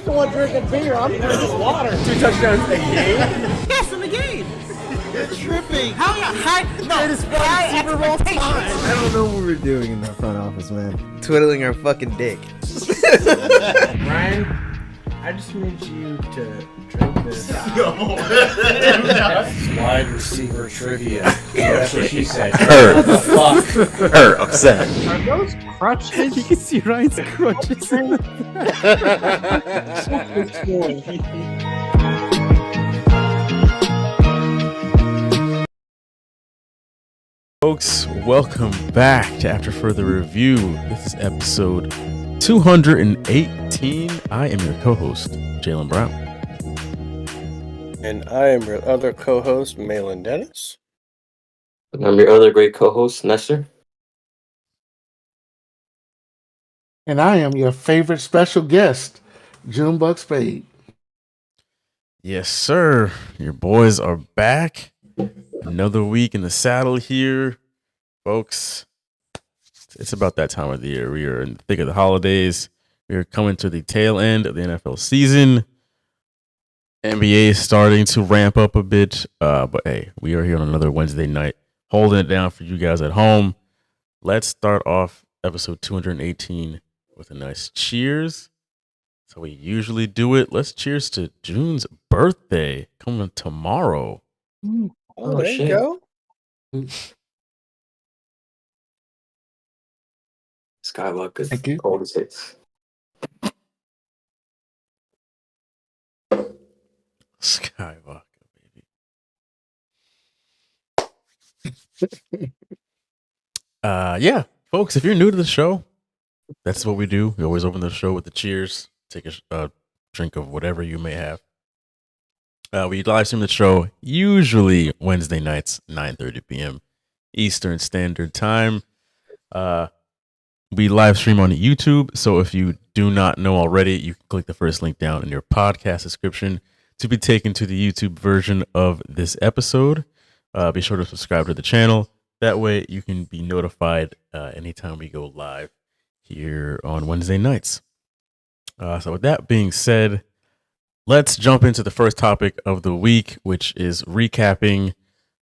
He's the one drinking beer. I'm drinking water. 2 touchdowns a game? Yes, in the game. You're tripping. How you high? No, high Super Bowl expectations. I don't know what we're doing in that front office, man. Twiddling our fucking dick. Ryan, I just need you to drink this. Wide receiver trivia. That's what she said. Her. The fuck? Her upset. Are those crutches? You can see Ryan's crutches. Folks, welcome back to After Further Review. This is episode 218. I am your co-host, Jalen Brown. And I am your other co-host, Malin Dennis. And I'm your other great co-host, Nestor. And I am your favorite special guest, Junebug Spade. Yes, sir. Your boys are back. Another week in the saddle here. Folks, it's about that time of the year. We are in the thick of the holidays. We are coming to the tail end of the NFL season. NBA is starting to ramp up a bit. But hey, we are here on another Wednesday night, holding it down for you guys at home. Let's start off episode 218 with a nice cheers. So we usually do it. Let's cheers to June's birthday coming tomorrow. Oh, there you go. Skywalker. Thank you. Golden States. Skywalker, baby. Yeah, folks, if you're new to the show, that's what we do. We always open the show with the cheers. Take a drink of whatever you may have. We live stream the show usually Wednesday nights, 9:30 p.m. Eastern Standard Time. We live stream on YouTube, so if you do not know already, you can click the first link down in your podcast description to be taken to the YouTube version of this episode. Be sure to subscribe to the channel. That way you can be notified anytime we go live here on Wednesday nights. So with that being said, let's jump into the first topic of the week, which is recapping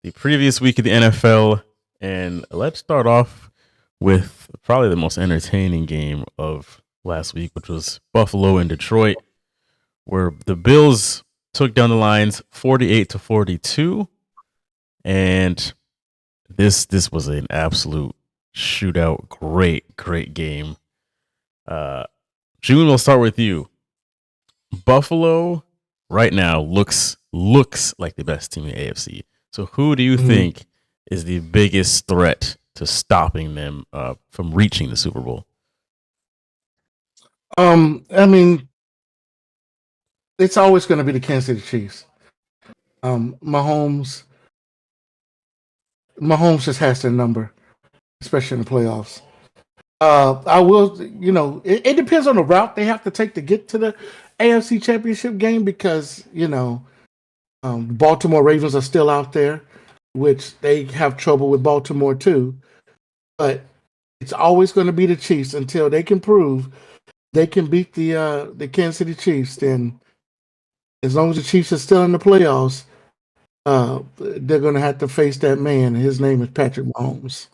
the previous week of the NFL. And let's start off with probably the most entertaining game of last week, which was Buffalo and Detroit, where the Bills took down the Lions 48-42. And this was an absolute shootout. Great game. June, we'll start with you. Buffalo right now looks like the best team in the AFC. So who do you think is the biggest threat to stopping them from reaching the Super Bowl? I mean, it's always going to be the Kansas City Chiefs. Mahomes just has their number, especially in the playoffs. I will, it depends on the route they have to take to get to the AFC Championship game because, Baltimore Ravens are still out there, which they have trouble with Baltimore too. But it's always going to be the Chiefs until they can prove they can beat the Kansas City Chiefs. Then, as long as the Chiefs are still in the playoffs, they're going to have to face that man. His name is Patrick Mahomes.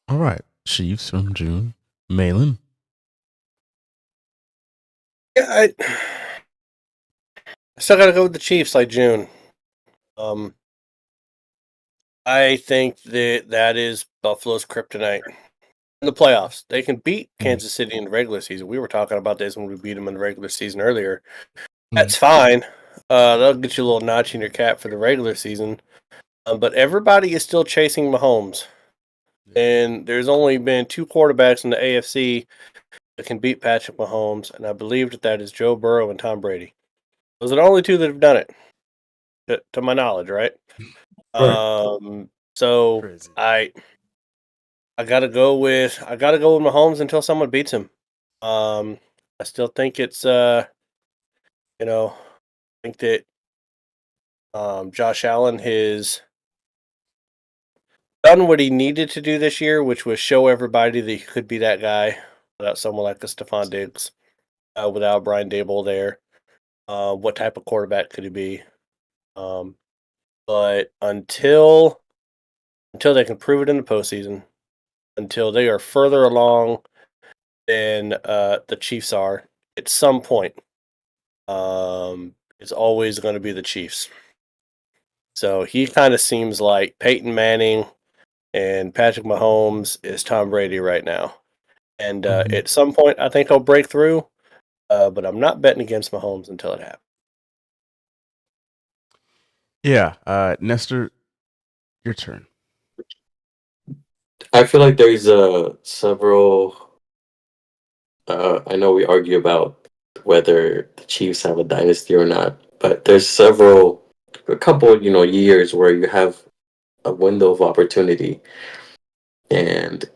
All right, Chiefs from June. Malin? Yeah, I still got to go with the Chiefs like June. I think that is Buffalo's kryptonite. In the playoffs, they can beat Kansas City in the regular season. We were talking about this when we beat them in the regular season earlier. That's fine. That'll get you a little notch in your cap for the regular season. But everybody is still chasing Mahomes. And there's only been 2 quarterbacks in the AFC that can beat Patrick Mahomes, and I believe that is Joe Burrow and Tom Brady. Those are the only 2 that have done it, to my knowledge, right? So Crazy. I gotta go with Mahomes until someone beats him. I still think it's I think that Josh Allen has done what he needed to do this year, which was show everybody that he could be that guy without someone like a Stephon Diggs. without Brian Dable there. What type of quarterback could he be? But until they can prove it in the postseason, until they are further along than the Chiefs are, at some point, it's always going to be the Chiefs. So he kind of seems like Peyton Manning and Patrick Mahomes is Tom Brady right now. And at some point, I think he'll break through. But I'm not betting against Mahomes until it happens. Yeah, Nestor, your turn. I feel like there's several. I know we argue about whether the Chiefs have a dynasty or not, but there's a couple, years where you have a window of opportunity, and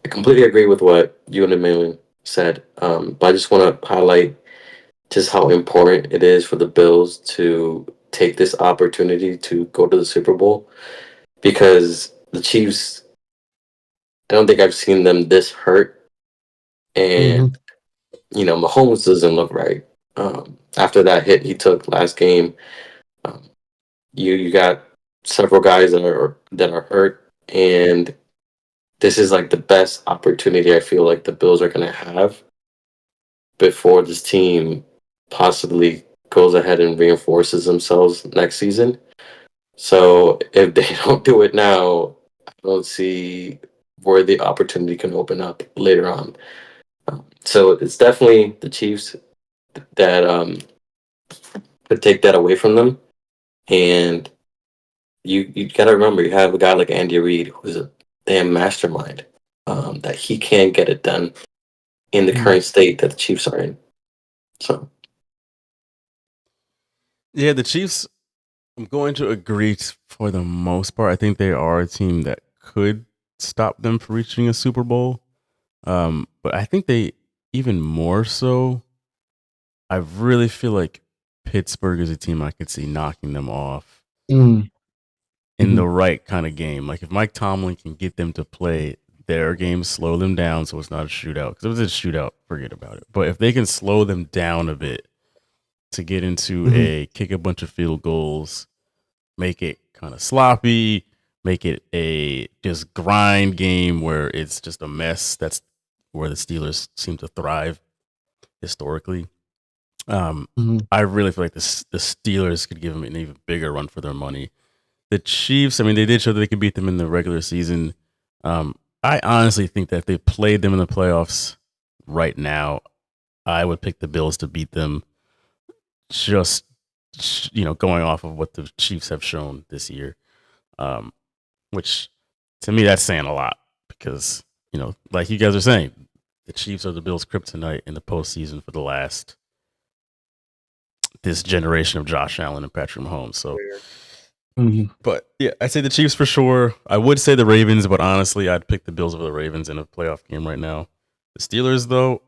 I completely agree with what you and Emmanuel said. But I just want to highlight just how important it is for the Bills to take this opportunity to go to the Super Bowl, because the Chiefs, I don't think I've seen them this hurt, and Mahomes doesn't look right. After that hit he took last game, you got several guys that are hurt, and this is like the best opportunity I feel like the Bills are going to have before this team possibly goes ahead and reinforces themselves next season. So if they don't do it now, I don't see where the opportunity can open up later on. So it's definitely the Chiefs that could take that away from them. And you got to remember, you have a guy like Andy Reid, who's a damn mastermind, that he can get it done in the current state that the Chiefs are in. So, yeah, the Chiefs, I'm going to agree for the most part. I think they are a team that could stop them from reaching a Super Bowl. But I think they, even more so, I really feel like Pittsburgh is a team I could see knocking them off in the right kind of game. Like if Mike Tomlin can get them to play their game, slow them down so it's not a shootout. Because if it was a shootout, forget about it. But if they can slow them down a bit to get into a kick a bunch of field goals, make it kind of sloppy, make it a just grind game where it's just a mess. That's where the Steelers seem to thrive historically. I really feel like the Steelers could give them an even bigger run for their money. The Chiefs, I mean, they did show that they could beat them in the regular season. I honestly think that if they played them in the playoffs right now, I would pick the Bills to beat them. Just going off of what the Chiefs have shown this year, which to me that's saying a lot because like you guys are saying, the Chiefs are the Bills' kryptonite in the postseason for the last this generation of Josh Allen and Patrick Mahomes. So, but yeah, I'd say the Chiefs for sure. I would say the Ravens, but honestly, I'd pick the Bills over the Ravens in a playoff game right now. The Steelers, though,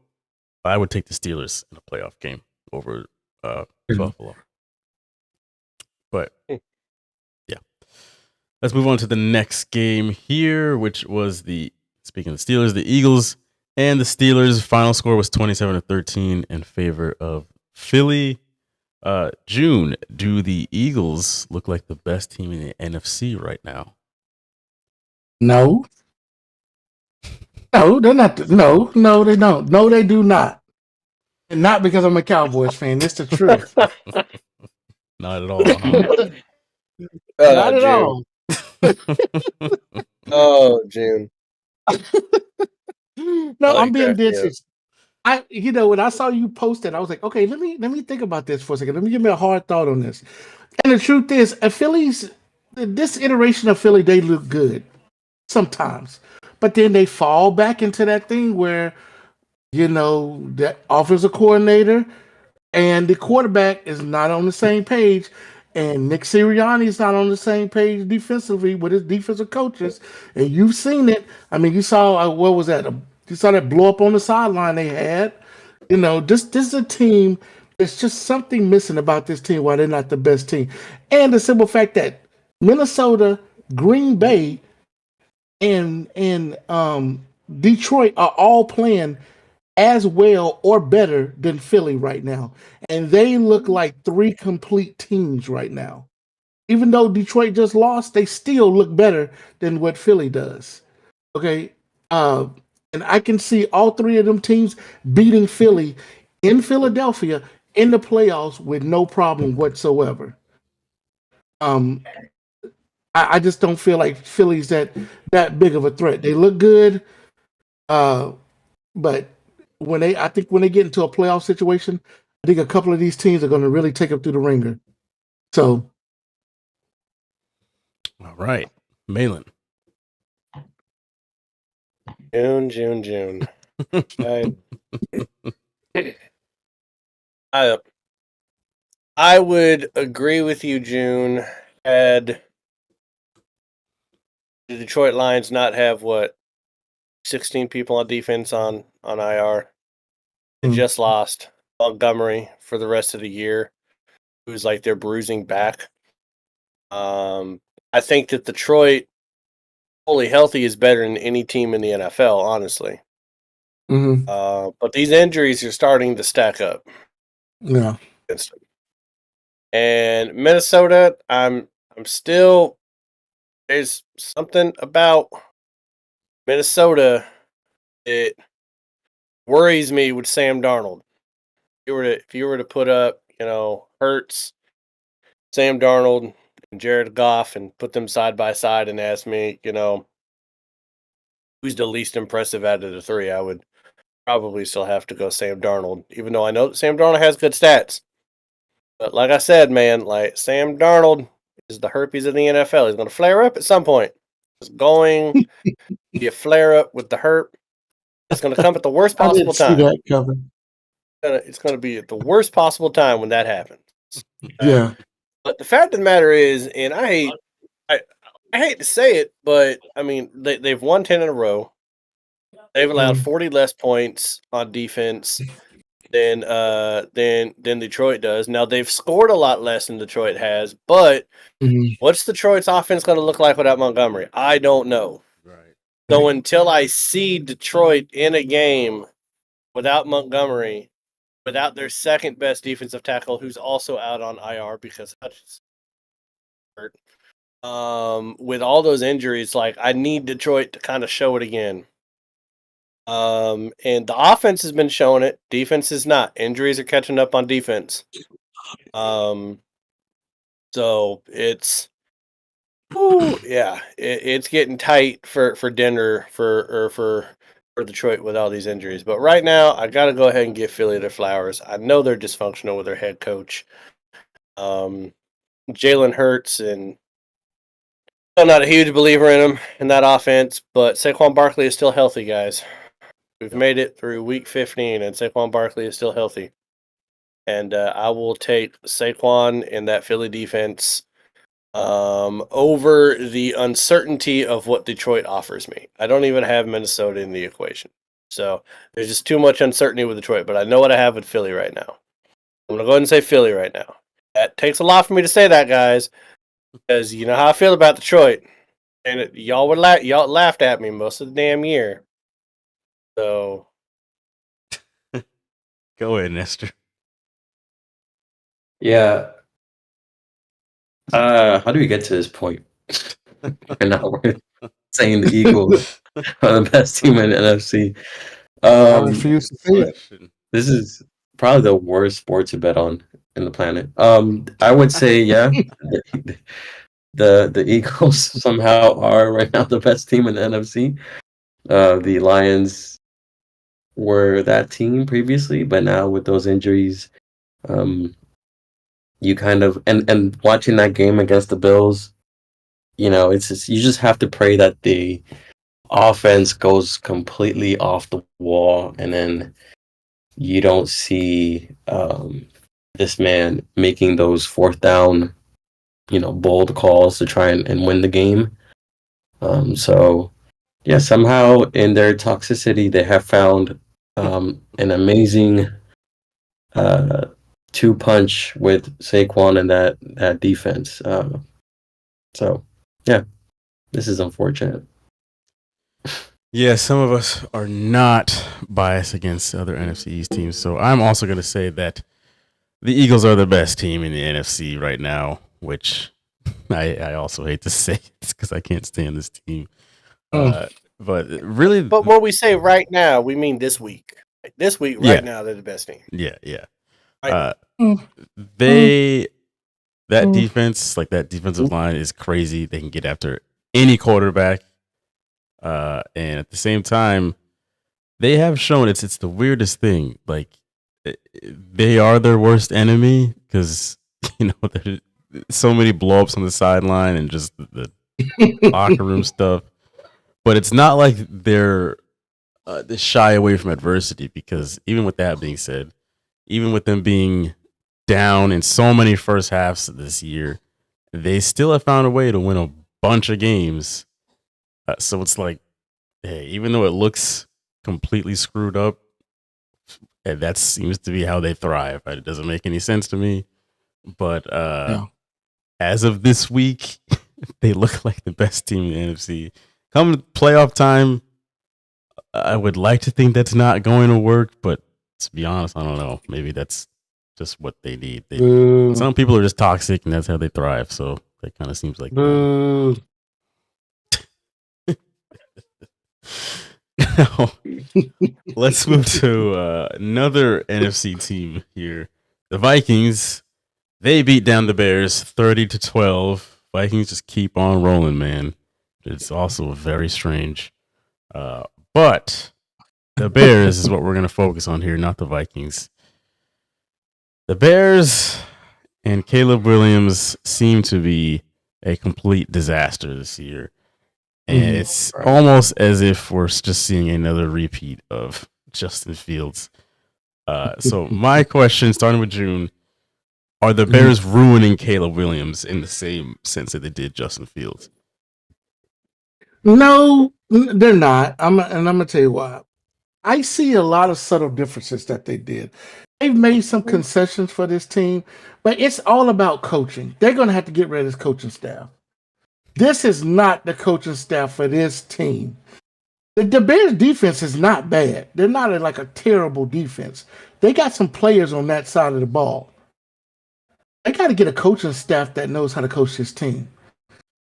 I would take the Steelers in a playoff game over Buffalo. But yeah, let's move on to the next game here, which was speaking of the Steelers, the Eagles and the Steelers. Final score was 27-13 in favor of Philly. June, do the Eagles look like the best team in the NFC right now? No. No, they're not. No, they don't. No, they do not. And not because I'm a Cowboys fan. It's the truth. Not at all. Huh? Not at all. Oh, June. No, I'm being dead serious. When I saw you post it, I was like, okay, let me think about this for a second. Let me give me a hard thought on this. And the truth is, this iteration of Philly, they look good sometimes, but then they fall back into that thing where, the offensive coordinator and the quarterback is not on the same page, and Nick Sirianni is not on the same page defensively with his defensive coaches, and you've seen it. I mean, you saw what was that? You saw that blow up on the sideline they had. This is a team. There's just something missing about this team why they're not the best team. And the simple fact that Minnesota, Green Bay, and Detroit are all playing as well or better than Philly right now. And they look like three complete teams right now. Even though Detroit just lost, they still look better than what Philly does. Okay. And I can see all three of them teams beating Philly in Philadelphia in the playoffs with no problem whatsoever. I just don't feel like Philly's that big of a threat. They look good, but I think when they get into a playoff situation, I think a couple of these teams are going to really take them through the ringer. So, All right, Malin. June. I would agree with you, June. Had the Detroit Lions not have 16 people on defense on IR? They just lost Montgomery for the rest of the year, who's like their bruising back. I think that Detroit, fully healthy, is better than any team in the NFL, honestly. But these injuries are starting to stack up. Yeah. Against them. And Minnesota, I'm still. There's something about Minnesota that worries me with Sam Darnold. If you were to put up, Hurts, Sam Darnold, and Jared Goff, and put them side by side and ask me, who's the least impressive out of the three, I would probably still have to go Sam Darnold, even though I know that Sam Darnold has good stats. But like I said, man, like Sam Darnold is the herpes of the NFL. He's going to flare up at some point. It's going to be a flare up with the herp. It's going to come at the worst possible time. It's going to be at the worst possible time when that happens. Yeah. But the fact of the matter is, and I hate to say it, but I mean they've won 10 in a row. They've allowed 40 less points on defense than Detroit does. Now they've scored a lot less than Detroit has, but what's Detroit's offense going to look like without Montgomery? I don't know. Right. So until I see Detroit in a game without Montgomery, without their second best defensive tackle, who's also out on IR because Hutchinson hurt, with all those injuries, like I need Detroit to kind of show it again. And the offense has been showing it. Defense is not. Injuries are catching up on defense. So it's, it's getting tight for Denver for Detroit with all these injuries. But right now, I got to go ahead and give Philly their flowers. I know they're dysfunctional with their head coach, Jalen Hurts, and I'm not a huge believer in him in that offense. But Saquon Barkley is still healthy, guys. We've made it through week 15, and Saquon Barkley is still healthy. And I will take Saquon and that Philly defense over the uncertainty of what Detroit offers me. I don't even have Minnesota in the equation. So there's just too much uncertainty with Detroit, but I know what I have with Philly right now. I'm going to go ahead and say Philly right now. That takes a lot for me to say that, guys, because you know how I feel about Detroit. And y'all laughed at me most of the damn year. So Go ahead, Nestor. Yeah. How do we get to this point? And now we're saying the Eagles are the best team in the NFC. I refuse to say it. This is probably the worst sport to bet on in the planet. I would say, yeah, the Eagles somehow are right now the best team in the NFC. The Lions were that team previously, but now with those injuries, you kind of and watching that game against the Bills, it's just, you just have to pray that the offense goes completely off the wall, and then you don't see this man making those fourth down, bold calls to try and win the game. So yeah, somehow in their toxicity, they have found an amazing two-punch with Saquon and that defense. So yeah, this is unfortunate. Yeah, some of us are not biased against other NFC East teams, so I'm also going to say that the Eagles are the best team in the NFC right now, which I also hate to say it because I can't stand this team. But really, But when we say right now, we mean this week. This week, right now, they're the best team. yeah. Right. That defense, like that defensive line, is crazy. They can get after any quarterback, and at the same time, they have shown it's the weirdest thing. Like they are their worst enemy because there's so many blowups on the sideline and just the locker room stuff. But it's not like they're they shy away from adversity, because even with that being said, even with them being down in so many first halves this year, they still have found a way to win a bunch of games. So it's like, hey, even though it looks completely screwed up, that seems to be how they thrive. It doesn't make any sense to me. But as of this week, they look like the best team in the NFC. Come playoff time, I would like to think that's not going to work, but to be honest, I don't know. Maybe that's just what they need. Some people are just toxic, and that's how they thrive. So that kind of seems like. Now, let's move to another NFC team here. The Vikings. They beat down the Bears 30-12. Vikings just keep on rolling, man. It's also very strange. But the Bears is what we're going to focus on here, not the Vikings. The Bears and Caleb Williams seem to be a complete disaster this year. And it's almost as if we're just seeing another repeat of Justin Fields. So my question, starting with June, are the Bears ruining Caleb Williams in the same sense that they did Justin Fields? No, they're not. And I'm gonna tell you why. I see a lot of subtle differences that they did. They've made some concessions for this team, but it's all about coaching. They're gonna have to get rid of this coaching staff. This is not the coaching staff for this team. The Bears defense is not bad. They're not like a terrible defense. They got some players on that side of the ball. They got to get a coaching staff that knows how to coach this team.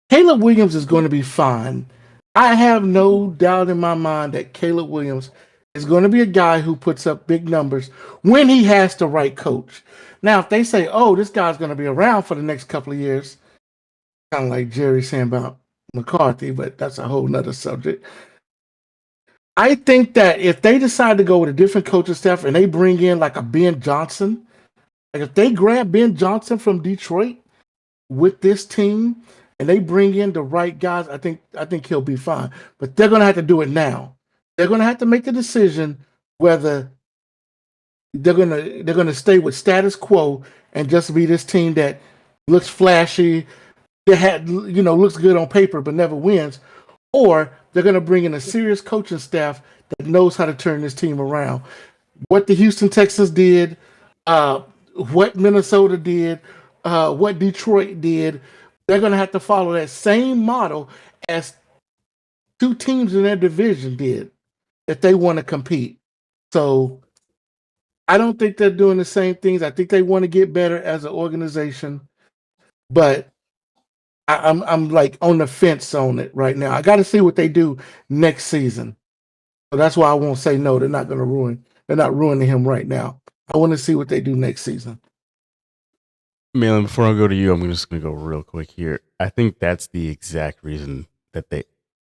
Caleb Williams is going to be fine. I have no doubt in my mind that Caleb Williams is going to be a guy who puts up big numbers when he has the right coach. Now, if they say, oh, this guy's going to be around for the next couple of years, kind of like Jerry saying about McCarthy, but that's a whole nother subject. I think that if they decide to go with a different coaching staff and they bring in like a Ben Johnson, like if they grab Ben Johnson from Detroit with this team and they bring in the right guys, I think he'll be fine. But they're going to have to do it now. They're going to have to make the decision whether they're going to stay with status quo and just be this team that looks flashy, that looks good on paper but never wins, or they're going to bring in a serious coaching staff that knows how to turn this team around. What the Houston Texans did, what Minnesota did, what Detroit did, they're going to have to follow that same model as two teams in their division did if they want to compete. So I don't think they're doing the same things. I think they want to get better as an organization, but I'm like on the fence on it right now. I got to see what they do next season. So that's why I won't say no. They're not going to ruin. They're not ruining him right now. I want to see what they do next season. Malin, before I go to you, I'm just going to go real quick here. I think that's the exact reason that they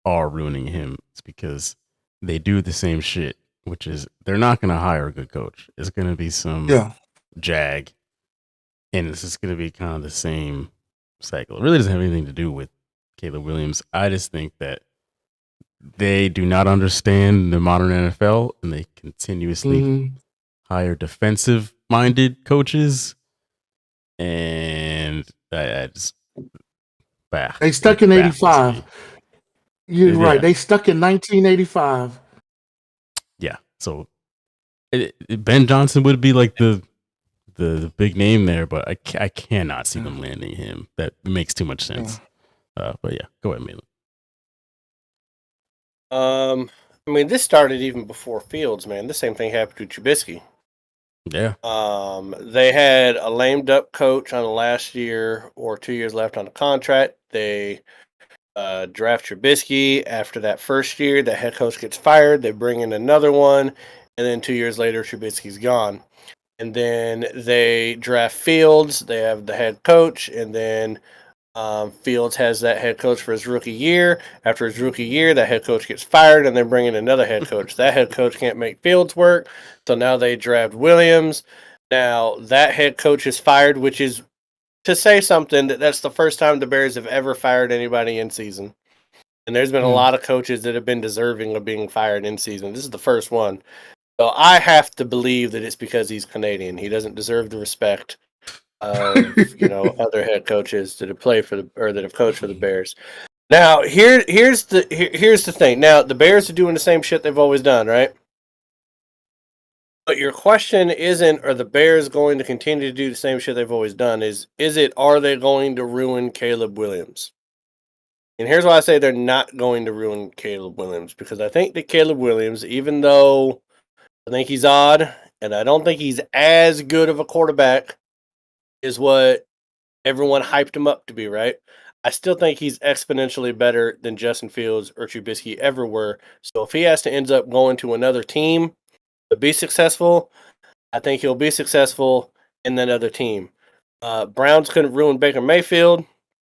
are ruining him. It's because they do the same shit, which is they're not going to hire a good coach. It's going to be some jag, and it's just going to be kind of the same cycle. It really doesn't have anything to do with Caleb Williams. I just think that they do not understand the modern NFL, and they continuously hire defensive-minded coaches, and I just they stuck in 85. You're right. They stuck in 1985. Yeah. So Ben Johnson would be like the big name there, but I cannot see them landing him. That makes too much sense. But yeah, go ahead, Malin. I mean, this started even before Fields, man. The same thing happened to Trubisky. Yeah. They had a lamed up coach on the last year or 2 years left on the contract. They draft Trubisky. After that first year, the head coach gets fired. They bring in another one, and then 2 years later, Trubisky's gone. And then they draft Fields. They have the head coach, and then Fields has that head coach for his rookie year. After his rookie year, that head coach gets fired, and they bring in another head coach. That head coach can't make Fields work, so now they draft Williams. Now that head coach is fired, which is to say something that's the first time the Bears have ever fired anybody in season. And there's been a lot of coaches that have been deserving of being fired in season. This is the first one. So I have to believe that it's because he's Canadian. He doesn't deserve the respect of other head coaches that have played for that have coached for the Bears. Now here's the thing. Now the Bears are doing the same shit they've always done, right? But your question isn't, are the Bears going to continue to do the same shit they've always done? Is it, are they going to ruin Caleb Williams? And here's why I say they're not going to ruin Caleb Williams. Because I think that Caleb Williams, even though I think he's odd, and I don't think he's as good of a quarterback as what everyone hyped him up to be, right? I still think he's exponentially better than Justin Fields or Trubisky ever were. So if he has to end up going to another team to be successful, I think he'll be successful in that other team. Browns couldn't ruin Baker Mayfield,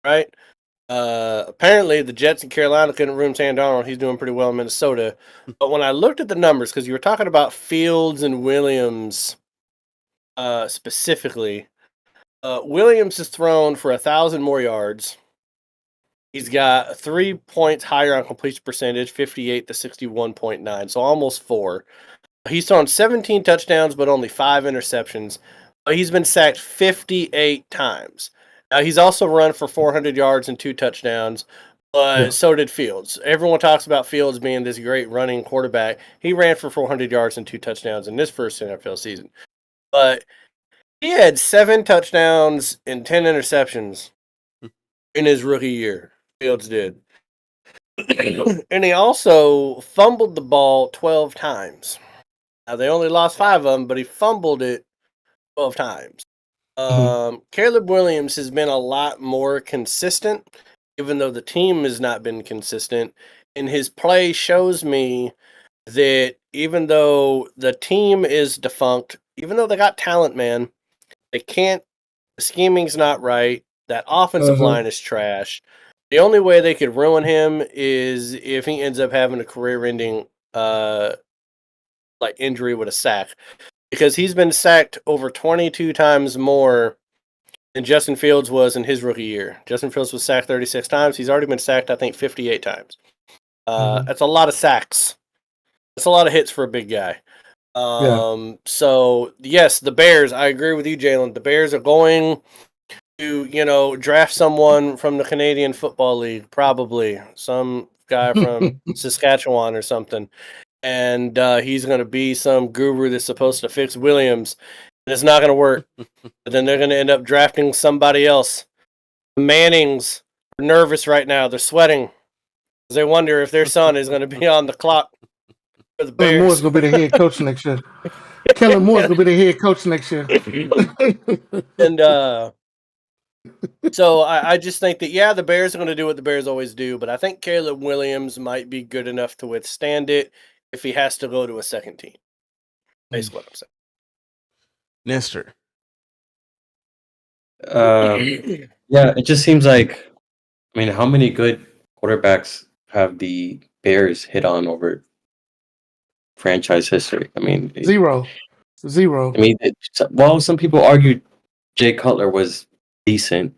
right? Apparently the Jets in Carolina couldn't ruin Sam Darnold. He's doing pretty well in Minnesota. But when I looked at the numbers, because you were talking about Fields and Williams specifically, Williams has thrown for 1,000 more yards. He's got 3 points higher on completion percentage, 58 to 61.9, so almost 4. He's thrown 17 touchdowns, but only 5 interceptions. But he's been sacked 58 times. Now, he's also run for 400 yards and 2 touchdowns, but so did Fields. Everyone talks about Fields being this great running quarterback. He ran for 400 yards and 2 touchdowns in this first NFL season. But he had 7 touchdowns and 10 interceptions in his rookie year. Fields did. And he also fumbled the ball 12 times. Now, they only lost 5 of them, but he fumbled it 12 times. Caleb Williams has been a lot more consistent, even though the team has not been consistent. And his play shows me that even though the team is defunct, even though they got talent, man, they can't. The scheming's not right. That offensive line is trash. The only way they could ruin him is if he ends up having a career-ending injury with a sack, because he's been sacked over 22 times more than Justin Fields was in his rookie year. Justin Fields was sacked 36 times. He's already been sacked, I think, 58 times. That's a lot of sacks. That's a lot of hits for a big guy. So, yes, the Bears, I agree with you, Jalen. The Bears are going to, draft someone from the Canadian Football League, probably. Some guy from Saskatchewan or something. And he's going to be some guru that's supposed to fix Williams. And it's not going to work. But then they're going to end up drafting somebody else. The Mannings are nervous right now. They're sweating. Because they wonder if their son is going to be on the clock for the Bears. Kellen Moore's going to be the head coach next year. Kellen Moore's going to be the head coach next year. And so I just think that, yeah, the Bears are going to do what the Bears always do. But I think Caleb Williams might be good enough to withstand it if he has to go to a second team. Basically what I'm saying. Nestor. Yeah, it just seems like, how many good quarterbacks have the Bears hit on over franchise history? Zero. Some people argued Jay Cutler was decent.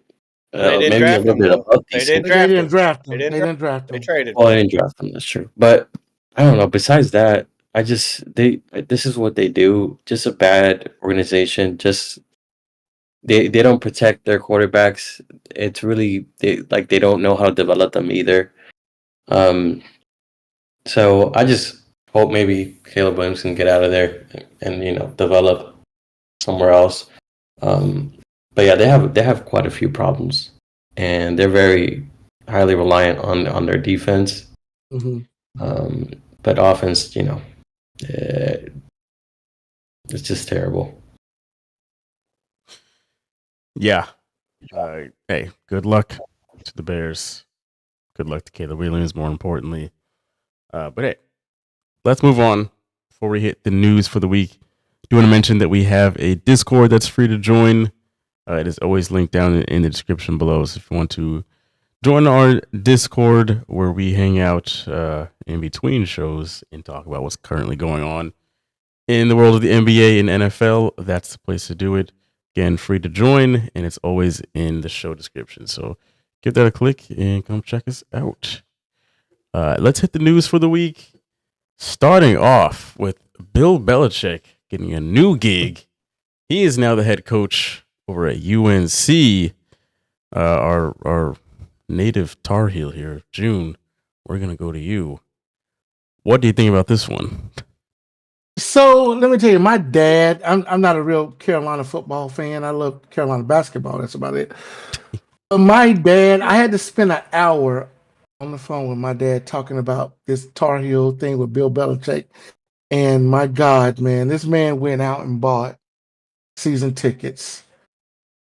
Maybe a little bit above decent. They didn't draft him. They traded. Well, they didn't draft him. That's true. But I don't know. Besides that, this is what they do. Just a bad organization. Just they don't protect their quarterbacks. It's really they don't know how to develop them either. So I just hope maybe Caleb Williams can get out of there and develop somewhere else. But yeah, they have quite a few problems, and they're very highly reliant on their defense. but offense, it's just terrible. Yeah. Hey, good luck to the Bears. Good luck to Caleb Williams, more importantly. But hey, let's move on before we hit the news for the week. I do want to mention that we have a Discord that's free to join. It is always linked down in the description below. So if you want to join our Discord where we hang out in between shows and talk about what's currently going on in the world of the NBA and NFL, that's the place to do it. Again, free to join, and it's always in the show description. So give that a click and come check us out. Let's hit the news for the week. Starting off with Bill Belichick getting a new gig. He is now the head coach over at UNC. Our native Tar Heel here, June. We're gonna go to you. What do you think about this one? So let me tell you, my dad. I'm not a real Carolina football fan. I love Carolina basketball. That's about it. But my dad, I had to spend an hour on the phone with my dad talking about this Tar Heel thing with Bill Belichick. And my God, man, this man went out and bought season tickets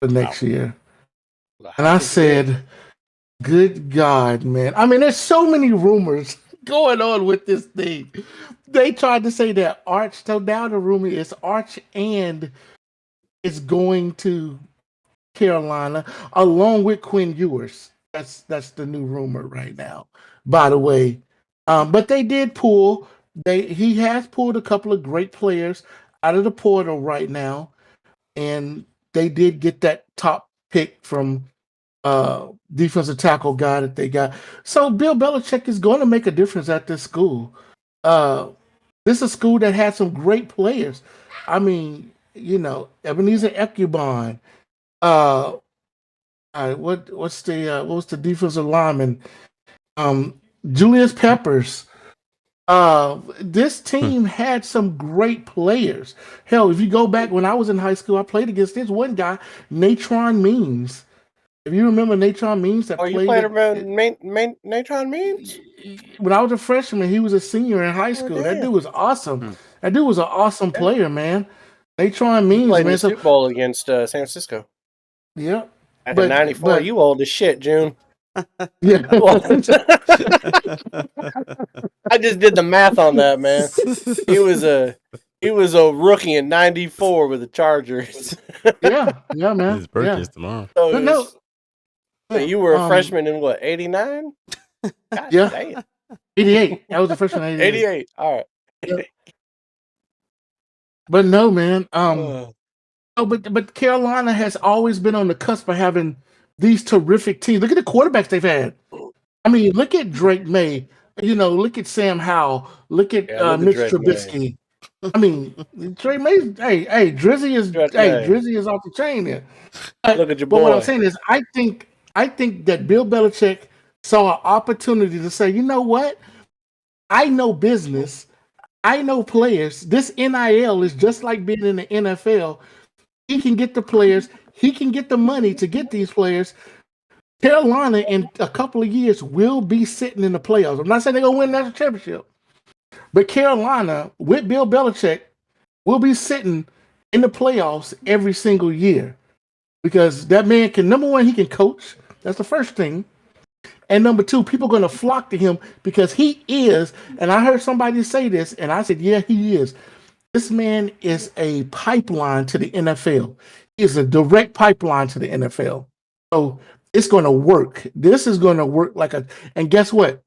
for next year. And I said, good God, man. I mean, there's so many rumors going on with this thing. They tried to say that Arch, so now the rumor is Arch and is going to Carolina along with Quinn Ewers. That's the new rumor right now, by the way. But they did pull. He has pulled a couple of great players out of the portal right now, and they did get that top pick from defensive tackle guy that they got. So Bill Belichick is going to make a difference at this school. This is a school that had some great players. I mean, Ebenezer Ekubon. What was the defensive lineman? Julius Peppers. This team had some great players. Hell, if you go back when I was in high school, I played against this one guy, Natron Means. If you remember Natron Means, that you played around Natron Means? When I was a freshman, he was a senior in high school. That dude was awesome. That dude was an awesome player, man. Natron Means, played in man. the Super Bowl against San Francisco. Yeah. Back in '94, you old as shit, June. Yeah. I just did the math on that, man. He was a rookie in '94 with the Chargers. yeah, man. His birthday's tomorrow. So you were a freshman in what, 89? Yeah. Damn. 88. I was a freshman in 88. 88. All right. Yeah. But no, man. But Carolina has always been on the cusp of having these terrific teams. Look at the quarterbacks they've had. I mean, look at Drake May. Look at Sam Howell. Look at Mitch Trubisky. I mean, Drake May. Hey, Drizzy is off the chain there. Look at your boy. But what I'm saying is, I think that Bill Belichick saw an opportunity to say, you know what? I know business. I know players. This NIL is just like being in the NFL. He can get the players. He can get the money to get these players. Carolina in a couple of years will be sitting in the playoffs. I'm not saying they're going to win the national championship, but Carolina with Bill Belichick will be sitting in the playoffs every single year because that man can, number one, he can coach. That's the first thing. And number two, people are going to flock to him because he is, and I heard somebody say this, and I said, yeah, he is. This man is a pipeline to the NFL. He is a direct pipeline to the NFL. So it's going to work. This is going to work and guess what?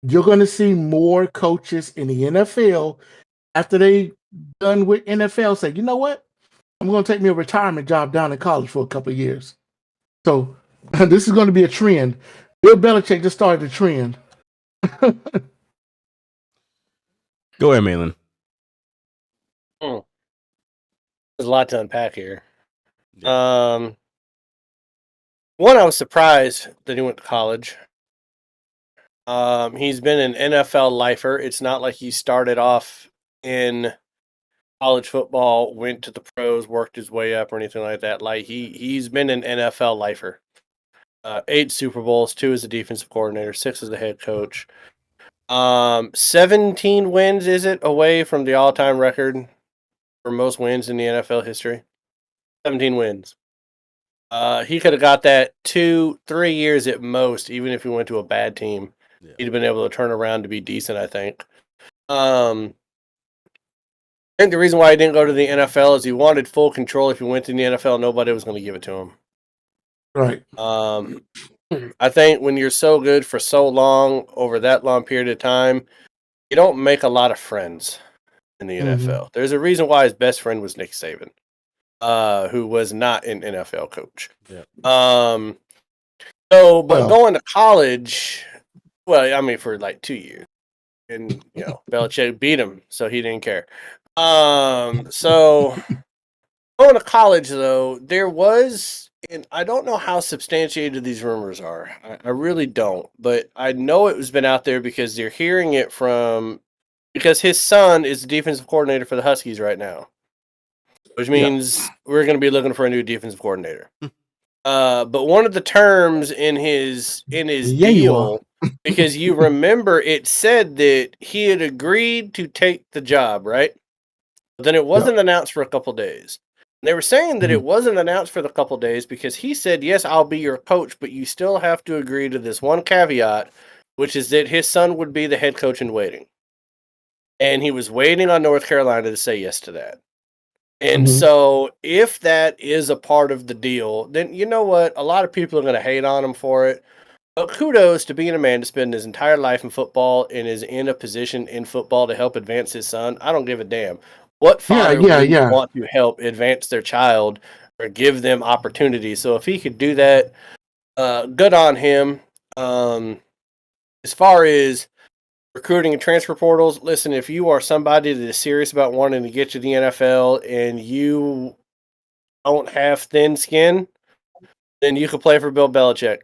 You're going to see more coaches in the NFL after they done with NFL say, you know what? I'm going to take me a retirement job down in college for a couple of years. So this is going to be a trend. Bill Belichick just started a trend. Go ahead, Malin. There's a lot to unpack here. One, I was surprised that he went to college. He's been an NFL lifer. It's not like he started off in college football, went to the pros, worked his way up, or anything like that. Like he's been an NFL lifer. 8 Super Bowls, 2 as a defensive coordinator, 6 as the head coach. 17 wins is it away from the all-time record for most wins in the NFL history? 17 wins. He could have got that 2-3 years at most, even if he went to a bad team. Yeah. He'd have been able to turn around to be decent, I think. I think the reason why he didn't go to the NFL is he wanted full control. If he went to the NFL, nobody was going to give it to him. Right. I think when you're so good for so long, over that long period of time, you don't make a lot of friends in the NFL. There's a reason why his best friend was Nick Saban, who was not an NFL coach. Yeah. Going to college, well, I mean, for like 2 years. And, Belichick beat him, so he didn't care. So going to college, though, there was, and I don't know how substantiated these rumors are. I really don't, but I know it was been out there because they're hearing it because his son is the defensive coordinator for the Huskies right now, which means we're going to be looking for a new defensive coordinator. But one of the terms in his deal, because you remember it said that he had agreed to take the job, right? But then it wasn't announced for a couple days. And they were saying that it wasn't announced for the couple days because he said, yes, I'll be your coach, but you still have to agree to this one caveat, which is that his son would be the head coach in waiting. And he was waiting on North Carolina to say yes to that. And so if that is a part of the deal, then you know what? A lot of people are going to hate on him for it. But kudos to being a man to spend his entire life in football and is in a position in football to help advance his son. I don't give a damn. What father would want to help advance their child or give them opportunities? So if he could do that, good on him. As far as recruiting and transfer portals, listen, if you are somebody that is serious about wanting to get to the NFL and you don't have thin skin, then you could play for Bill Belichick.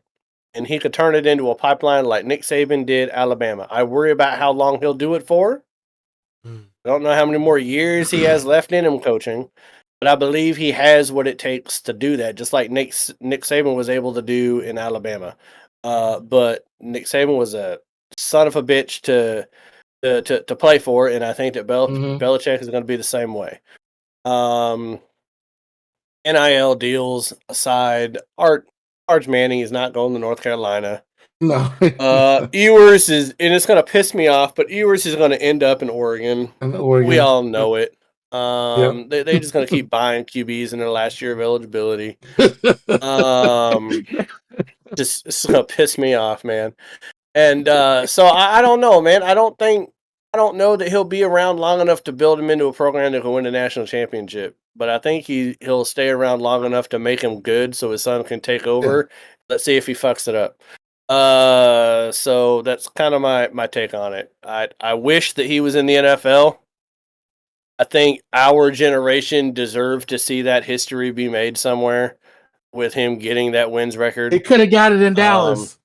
And he could turn it into a pipeline like Nick Saban did Alabama. I worry about how long he'll do it for. I don't know how many more years he has left in him coaching, but I believe he has what it takes to do that, just like Nick Saban was able to do in Alabama. But Nick Saban was a son of a bitch to play for, and I think that Belichick is going to be the same way. NIL deals aside, Arch Manning is not going to North Carolina. No. Ewers is, and it's going to piss me off, but Ewers is going to end up in Oregon. We all know it. They're just going to keep buying QBs in their last year of eligibility. Just it's going to piss me off, man. And so I don't know, man. I don't know that he'll be around long enough to build him into a program that can win a national championship. But I think he'll stay around long enough to make him good so his son can take over. Yeah. Let's see if he fucks it up. So that's kind of my take on it. I wish that he was in the NFL. I think our generation deserved to see that history be made somewhere with him getting that wins record. They could have got it in Dallas.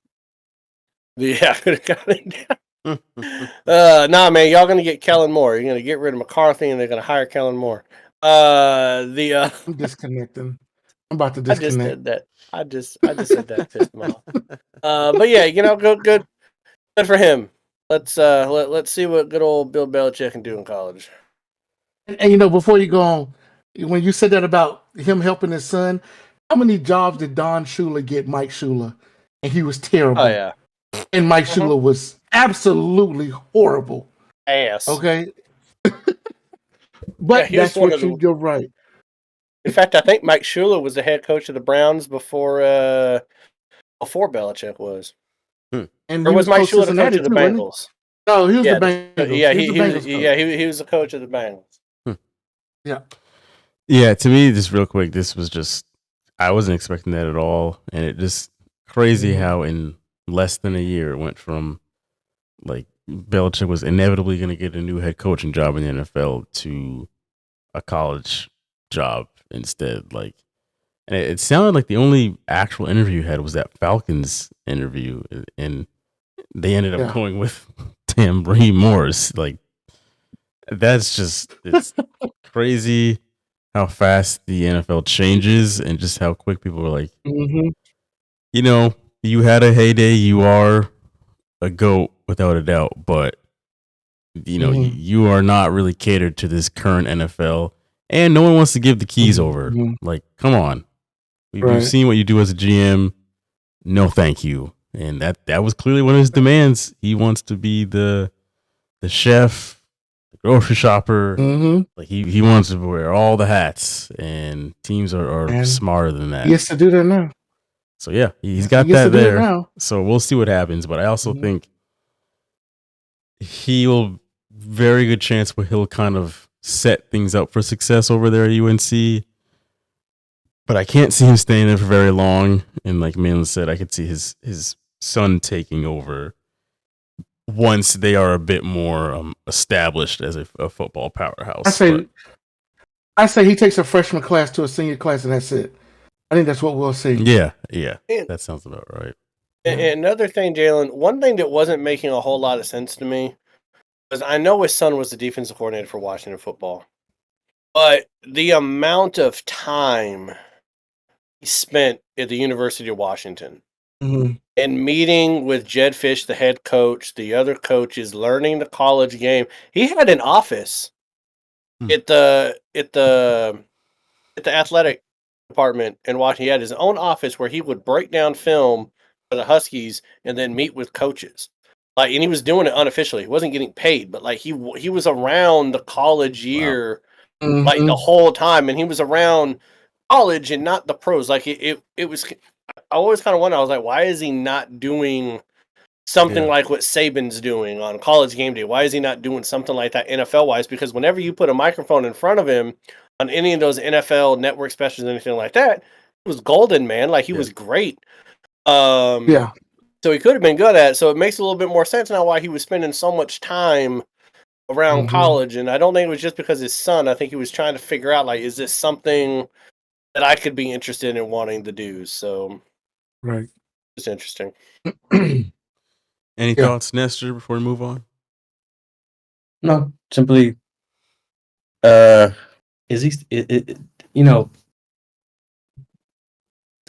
Yeah, could have got it in Dallas. Nah, man, y'all gonna get Kellen Moore. You're gonna get rid of McCarthy, and they're gonna hire Kellen Moore. I'm disconnecting. I'm about to disconnect. I just said that pissed him off. But yeah, good for him. Let's see what good old Bill Belichick can do in college. And before you go on, when you said that about him helping his son, how many jobs did Don Shula get Mike Shula? And he was terrible. Oh yeah. And Mike Shula was absolutely horrible. Ass. Okay. But that's what you're right. In fact, I think Mike Shula was the head coach of the Browns before Belichick was. And or was Mike Shula the coach of the Bengals? No, he was the Bengals. Yeah, he was the coach of the Bengals. Yeah. Yeah, to me, just real quick, this was just, I wasn't expecting that at all. And it just crazy how in less than a year it went from like Belichick was inevitably going to get a new head coaching job in the NFL to a college job instead. Like, and it sounded like the only actual interview he had was that Falcons interview, and they ended up going with Raheem Morris. Like, that's just, it's crazy how fast the NFL changes and just how quick people are like, you had a heyday, you are a GOAT, without a doubt. But you know, Mhm. you are not really catered to this current NFL, and no one wants to give the keys over. Mhm. Like, come on, we've Right. seen what you do as a GM. No, thank you. And that was clearly one of his demands. He wants to be the chef, the grocery shopper. Mm-hmm. Like he wants to wear all the hats, and teams are And smarter than that. He gets to do that now. So yeah, he's got He gets that to do it there. now. So we'll see what happens. But I also Mhm. think he'll very good chance where he'll kind of set things up for success over there at UNC. But I can't see him staying there for very long. And like Malin said, I could see his son taking over once they are a bit more established as a football powerhouse. I say he takes a freshman class to a senior class, and that's it. I think that's what we'll see. Yeah, And- that sounds about right. And another thing, Jalen, one thing that wasn't making a whole lot of sense to me was I know his son was the defensive coordinator for Washington football, but the amount of time he spent at the University of Washington Mhm. and meeting with Jed Fish, the head coach, the other coaches, learning the college game. He had an office at the athletic department in Washington. He had his own office where he would break down film for the Huskies and then meet with coaches. Like, and he was doing it unofficially. He wasn't getting paid, but like he was around the college year like the Mhm. whole time, and he was around college and not the pros. Like it was. I always kind of wonder. I was like, why is he not doing something Yeah. like what Saban's doing on College Game Day? Why is he not doing something like that NFL wise? Because whenever you put a microphone in front of him on any of those NFL network specials, anything like that, it was golden, man. Like he was great. Yeah. So he could have been good at it. So it makes a little bit more sense now why he was spending so much time around Mhm. college. And I don't think it was just because his son. I think he was trying to figure out, like, is this something that I could be interested in wanting to do? So Right. it's interesting. Any Yeah. thoughts, Nestor, before we move on? No, simply, is he? You know,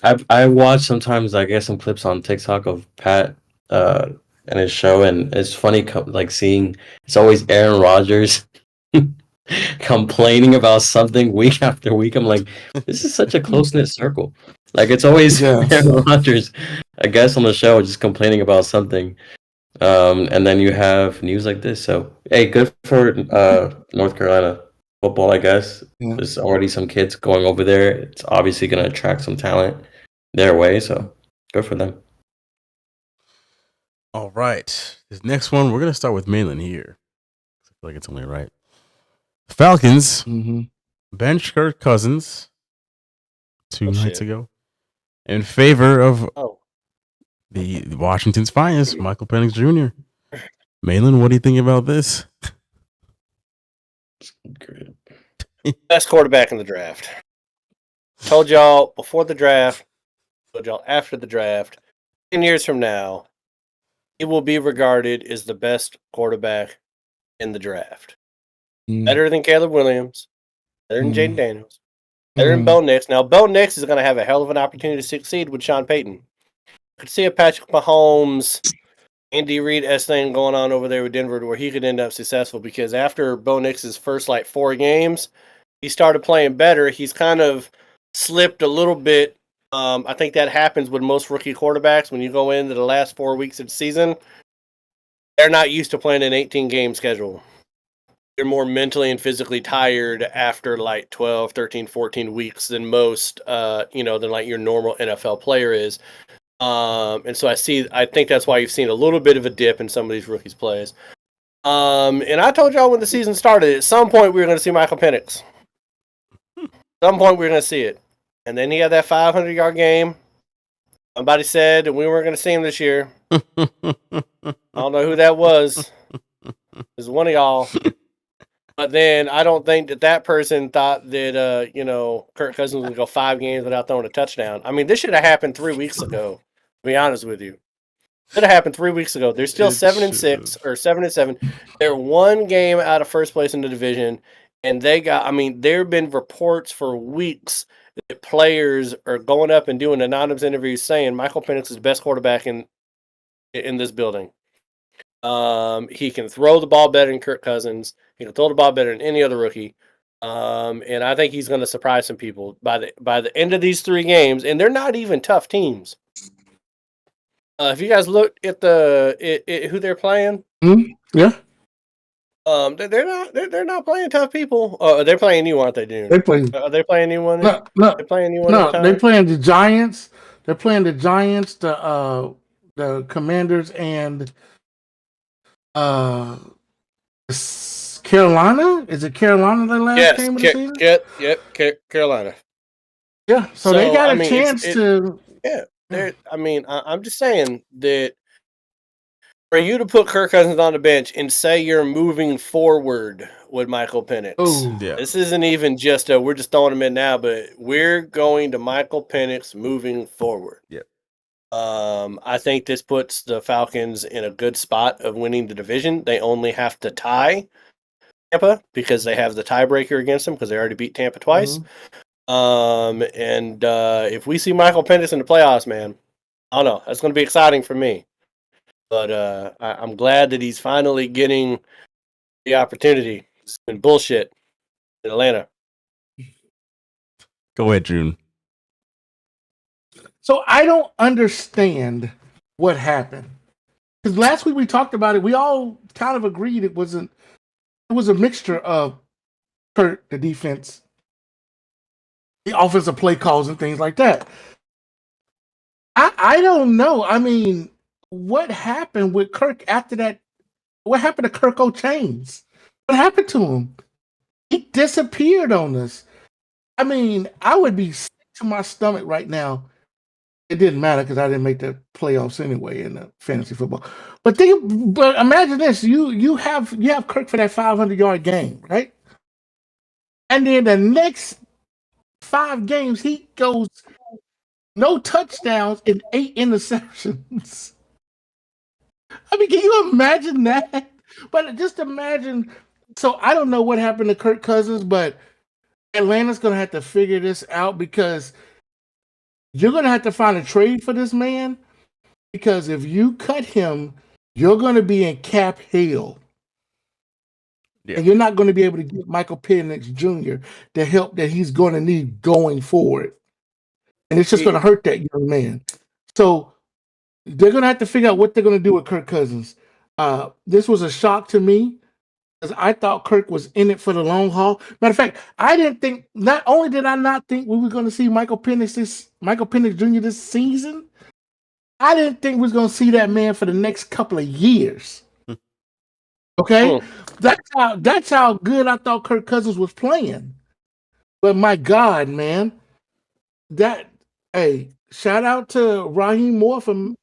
I watch sometimes. I get some clips on TikTok of Pat, and his show, and it's funny, like seeing it's always Aaron Rodgers complaining about something week after week. I'm like, this is such a close knit circle. Like it's always Yes. Aaron Rodgers, I guess, on the show just complaining about something. And then you have news like this. So hey, good for North Carolina football, I guess. Yeah. There's already some kids going over there. It's obviously going to attract some talent their way. So good for them. All right. This next one, we're going to start with Malin here. I feel like it's only right. Falcons Mhm. bench Kirk Cousins 2 Oh, nights shit. ago in favor of Oh, the Washington's finest, Michael Penix Jr. Malin, what do you think about this? Great. best quarterback in the draft. Told y'all before the draft. Told y'all after the draft. 10 years from now, he will be regarded as the best quarterback in the draft. Mm. Better than Caleb Williams. Better than Jaden Daniels. Better than Mhm. Bo Nix. Now, Bo Nix is going to have a hell of an opportunity to succeed with Sean Payton. I could see a Patrick Mahomes, Andy Reid-esque thing going on over there with Denver where he could end up successful because after Bo Nix's first, 4 games, he started playing better. He's kind of slipped a little bit. I think that happens with most rookie quarterbacks when you go into the last 4 weeks of the season. They're not used to playing an 18-game schedule. They're more mentally and physically tired after 12, 13, 14 weeks than most, than your normal NFL player is. And so I think that's why you've seen a little bit of a dip in some of these rookies' plays. And I told y'all when the season started, at some point we were going to see Michael Penix. At some point we were going to see it. And then he had that 500-yard game. Somebody said that we weren't going to see him this year. I don't know who that was. It was one of y'all. But then I don't think that person thought that, Kirk Cousins would go 5 games without throwing a touchdown. I mean, this should have happened 3 weeks ago, to be honest with you. Should have happened 3 weeks ago. They're still 7-6 or 7-7. They're 1 game out of first place in the division. And there have been reports for weeks that players are going up and doing anonymous interviews saying Michael Penix is the best quarterback in this building. He can throw the ball better than Kirk Cousins. He can throw the ball better than any other rookie. And I think he's going to surprise some people by the end of these 3 games. And they're not even tough teams. If you guys look at who they're playing, Yeah, they're not playing tough people. They're playing anyone, aren't they, Dune? they play. Are they playing anyone? No, They're playing anyone. no, at the they time? playing the Giants. They're playing the Giants, the Commanders, and Carolina. Is it Carolina the last game of the season? Carolina. Yeah, so they got I a mean, chance to. Yeah, I'm just saying that for you to put Kirk Cousins on the bench and say you're moving forward with Michael Penix, Oh, Yeah. this isn't even just we're just throwing him in now, but we're going to Michael Penix moving forward. Yep. I think this puts the Falcons in a good spot of winning the division. They only have to tie Tampa because they have the tiebreaker against them because they already beat Tampa twice. And if we see Michael Penix in the playoffs, man, I don't know. That's going to be exciting for me. But I'm glad that he's finally getting the opportunity. It's been bullshit in Atlanta. Go ahead, June. So I don't understand what happened. Because last week we talked about it. We all kind of agreed it was a mixture of Kurt, the defense, the offensive play calls, and things like that. I don't know. I mean, what happened with Kirk after that? What happened to Kirk O'Chains? What happened to him? He disappeared on us. I mean, I would be sick to my stomach right now. It didn't matter because I didn't make the playoffs anyway in the fantasy football. But imagine this: you have Kirk for that 500-yard game, right? And then the next 5 games, he goes no touchdowns and 8 interceptions. I mean, can you imagine that? But just imagine. So I don't know what happened to Kirk Cousins, but Atlanta's going to have to figure this out because you're going to have to find a trade for this man because if you cut him, you're going to be in cap hell. Yeah. And you're not going to be able to get Michael Penix Jr. the help that he's going to need going forward. And it's just going to hurt that young man. So they're going to have to figure out what they're going to do with Kirk Cousins. This was a shock to me because I thought Kirk was in it for the long haul. Matter of fact, not only did I not think we were going to see Michael Penix Jr. this season, I didn't think we was going to see that man for the next couple of years. Okay? Cool. That's how good I thought Kirk Cousins was playing. But my God, man, shout out to Raheem Moore for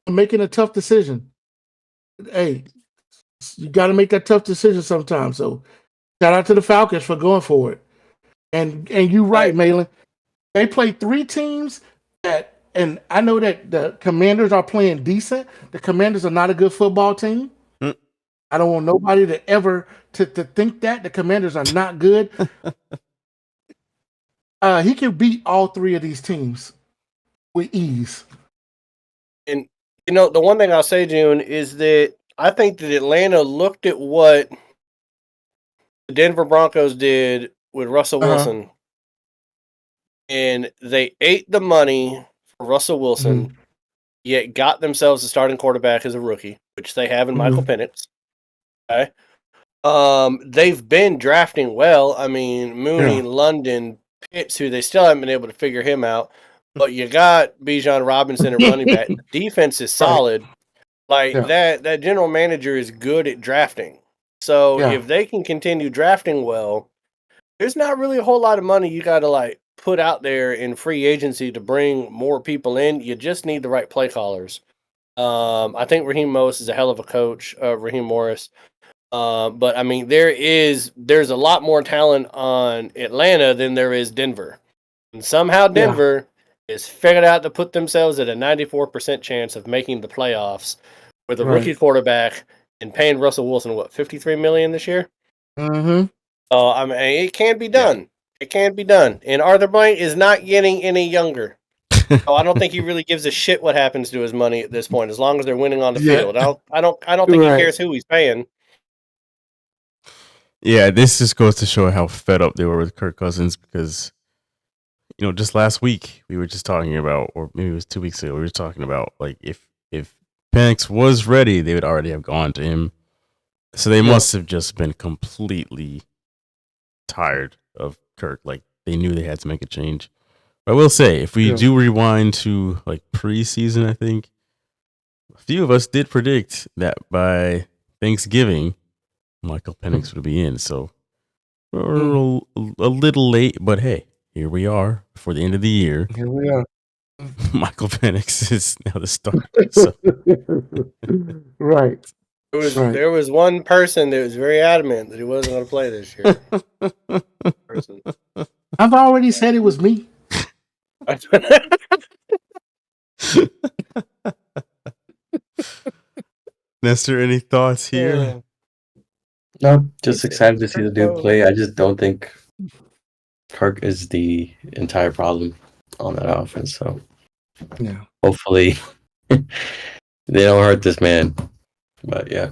making a tough decision. Hey, you got to make that tough decision sometimes. So shout out to the Falcons for going for it. And you're right, Malin. They play 3 teams and I know that the Commanders are playing decent. The Commanders are not a good football team. I don't want nobody to ever to think that the Commanders are not good. He can beat all 3 of these teams with ease. And the one thing I'll say, June, is that I think that Atlanta looked at what the Denver Broncos did with Russell Wilson, and they ate the money for Russell Wilson, yet got themselves a starting quarterback as a rookie, which they have in Michael Penix. Okay. They've been drafting well. I mean, Mooney, London, Pitts, who they still haven't been able to figure him out. But you got Bijan Robinson at running back. The defense is solid. That general manager is good at drafting. So if they can continue drafting well, there's not really a whole lot of money you got to put out there in free agency to bring more people in. You just need the right play callers. I think Raheem Morris is a hell of a coach, Raheem Morris. But I mean, there's a lot more talent on Atlanta than there is Denver. And somehow Denver has figured out to put themselves at a 94% chance of making the playoffs with a rookie quarterback and paying Russell Wilson, $53 million this year? Mm-hmm. I mean, it can be done. It can be done. And Arthur Blank is not getting any younger. Oh, I don't think he really gives a shit what happens to his money at this point, as long as they're winning on the Yeah. field. I don't think Right. he cares who he's paying. Yeah, this just goes to show how fed up they were with Kirk Cousins because, just last week we were just talking about, or maybe it was 2 weeks ago, we were talking about like if Penix was ready, they would already have gone to him. So they must have just been completely tired of Kirk. Like they knew they had to make a change. But I will say, if we do rewind to like preseason, I think a few of us did predict that by Thanksgiving, Michael Penix would be in. So we're a little late, but hey, here we are for the end of the year. Here we are. Michael Penix is now the starter. So. Right. There was one person that was very adamant that he wasn't going to play this year. Person. I've already said it was me. Nestor, any thoughts here? No, just excited to see the dude play. I just don't think Kirk is the entire problem on that offense. So Yeah. hopefully they don't hurt this man. But yeah.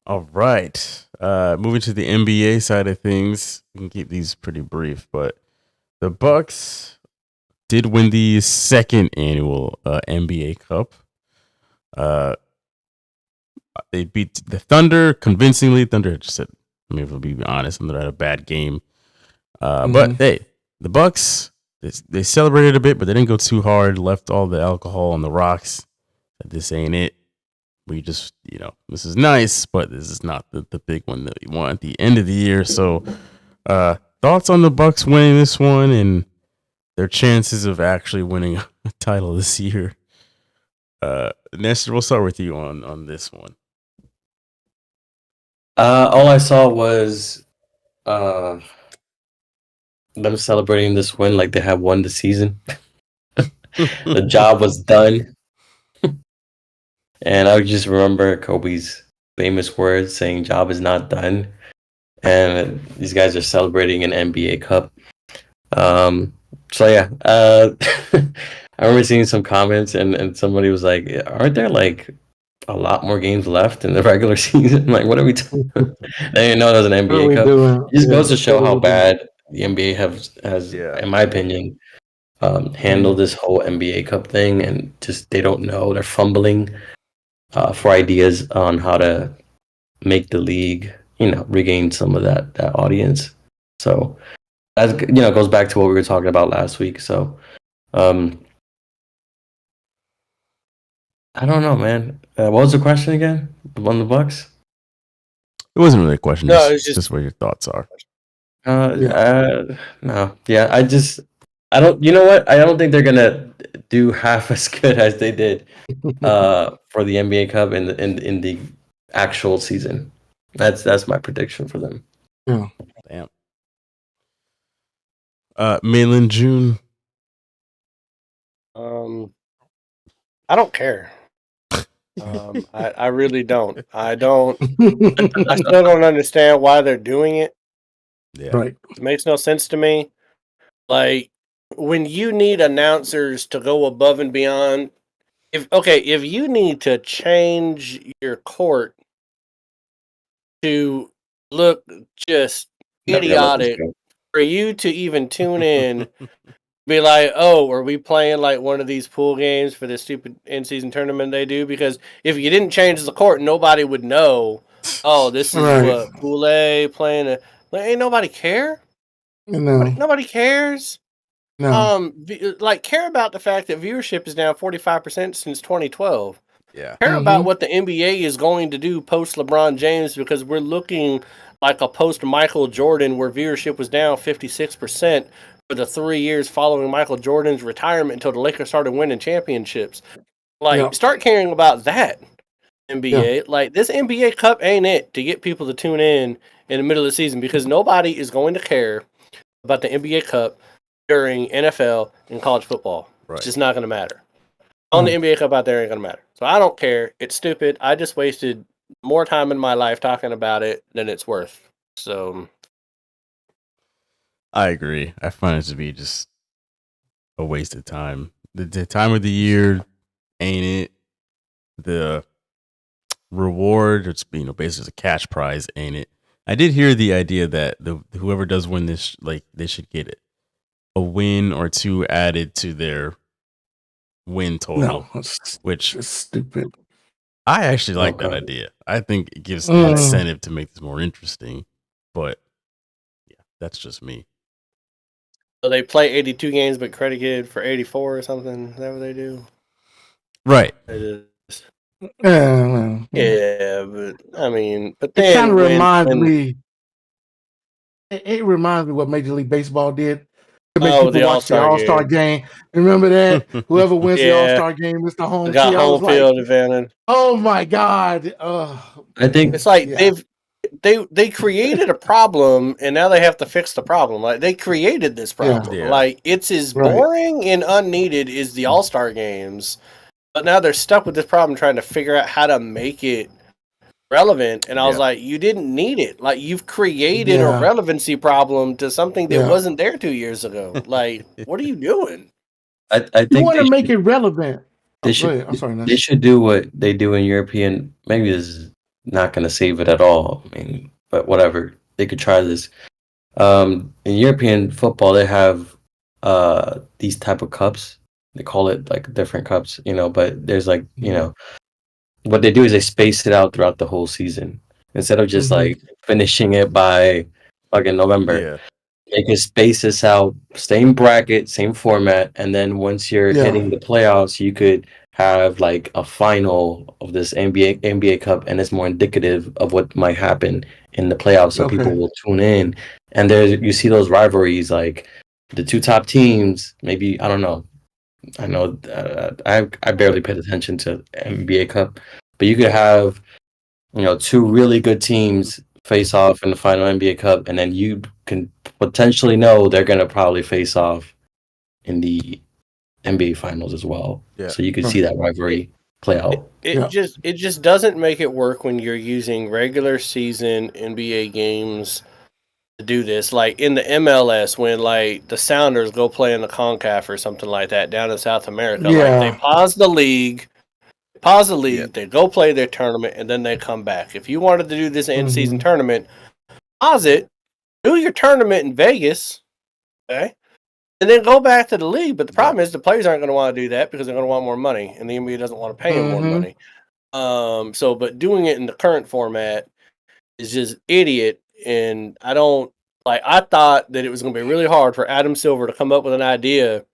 All right. Moving to the NBA side of things, we can keep these pretty brief, but the Bucks did win the second annual NBA Cup. They beat the Thunder convincingly. Thunder just said, I mean, if we'll be honest, Thunder had a bad game. But hey, the Bucks, they celebrated a bit, but they didn't go too hard. Left all the alcohol on the rocks. This ain't it. We just, this is nice, but this is not the big one that we want at the end of the year. So, thoughts on the Bucks winning this one and their chances of actually winning a title this year? Nestor, we'll start with you on this one. All I saw was them celebrating this win like they had won the season. The job was done. And I just remember Kobe's famous words saying job is not done. And these guys are celebrating an NBA Cup. So yeah, I remember seeing some comments and somebody was like, aren't there like a lot more games left in the regular season? Like, what are we doing? They didn't know there was an NBA Cup. It just goes to show how bad the NBA has in my opinion, handled this whole NBA Cup thing, and just they don't know. They're fumbling for ideas on how to make the league, regain some of that audience. So, as goes back to what we were talking about last week. So, I don't know, man. What was the question again? On the Bucks? It wasn't really a question. No, it's just what your thoughts are. No. Yeah, I don't. You know what? I don't think they're gonna do half as good as they did for the NBA Cup in the actual season. That's my prediction for them. Yeah. Damn. Malin June. I don't care. I really don't. I still don't understand why they're doing it. Yeah. Right. It makes no sense to me. Like, when you need announcers to go above and beyond, if you need to change your court to look just idiotic for you to even tune in, be like, oh, are we playing like one of these pool games for this stupid in-season tournament they do? Because if you didn't change the court, nobody would know, oh, this is what Pool A playing. Ain't nobody care? No. Nobody cares. No. Care about the fact that viewership is down 45% since 2012. Yeah. Care about what the NBA is going to do post LeBron James, because we're looking like a post Michael Jordan where viewership was down 56% for the 3 years following Michael Jordan's retirement until the Lakers started winning championships. Start caring about that, NBA. Yeah. Like, this NBA Cup ain't it to get people to tune in the middle of the season, because nobody is going to care about the NBA Cup during NFL and college football. Right. It's just not going to matter. On the NBA Cup out there ain't going to matter. So I don't care. It's stupid. I just wasted more time in my life talking about it than it's worth. So I agree. I find it to be just a waste of time. The time of the year ain't it. The reward, it's basically a cash prize, ain't it? I did hear the idea that whoever does win this, like they should get it a win or two added to their win total, No, it's which just stupid. I actually like that idea. I think it gives an incentive to make this more interesting. But yeah, that's just me. So they play 82 games, but credited for 84 or something. Is that what they do? Right. It is. Yeah, Yeah, but I mean, but it then kind of reminds when- me. It reminds me what Major League Baseball did to make Oh, the people watch the All-Star All-Star game. Remember that? Whoever wins the Yeah. All-Star game is the home They got field. I was home field like, advantage. oh my God. I think It's like Yeah. they created a problem and now they have to fix the problem. Like they created this problem. Yeah. Like it's as Right. boring and unneeded as the All-Star games, but now they're stuck with this problem trying to figure out how to make it relevant. And I was Yeah. like, you didn't need it. Like you've created Yeah. a relevancy problem to something that Yeah. wasn't there 2 years ago. Like, what are you doing? I You think want they to make should, it relevant. they Go should ahead. I'm sorry. they Nash. should do what they do in European. Maybe this is not going to save it at all. I mean, but whatever. They could try this. In European football, they have these type of cups. They call it like different cups, but there's like, what they do is they space it out throughout the whole season instead of just Mhm. like finishing it by fucking November. Yeah. They can space this out, same bracket, same format, and then once you're Yeah. hitting the playoffs, you could have like a final of this NBA Cup, and it's more indicative of what might happen in the playoffs, so people Okay. will tune in. And you see those rivalries, like the two top teams. Maybe I don't know. I know I barely paid attention to NBA Cup, but you could have two really good teams face off in the final NBA Cup, and then you can potentially know they're gonna probably face off in the NBA Finals as well. Yeah. So you can see that rivalry play out. It Yeah. just doesn't make it work when you're using regular season NBA games to do this. Like in the MLS, when like the Sounders go play in the CONCACAF or something like that down in South America, Yeah. like they pause the league, Yeah. they go play their tournament, and then they come back. If you wanted to do this in-season Mhm. tournament, pause it, do your tournament in Vegas, okay? And then go back to the league. But the problem is the players aren't going to want to do that because they're going to want more money, and the NBA doesn't want to pay them more Mhm. money. But doing it in the current format is just idiot. And I thought that it was going to be really hard for Adam Silver to come up with an idea.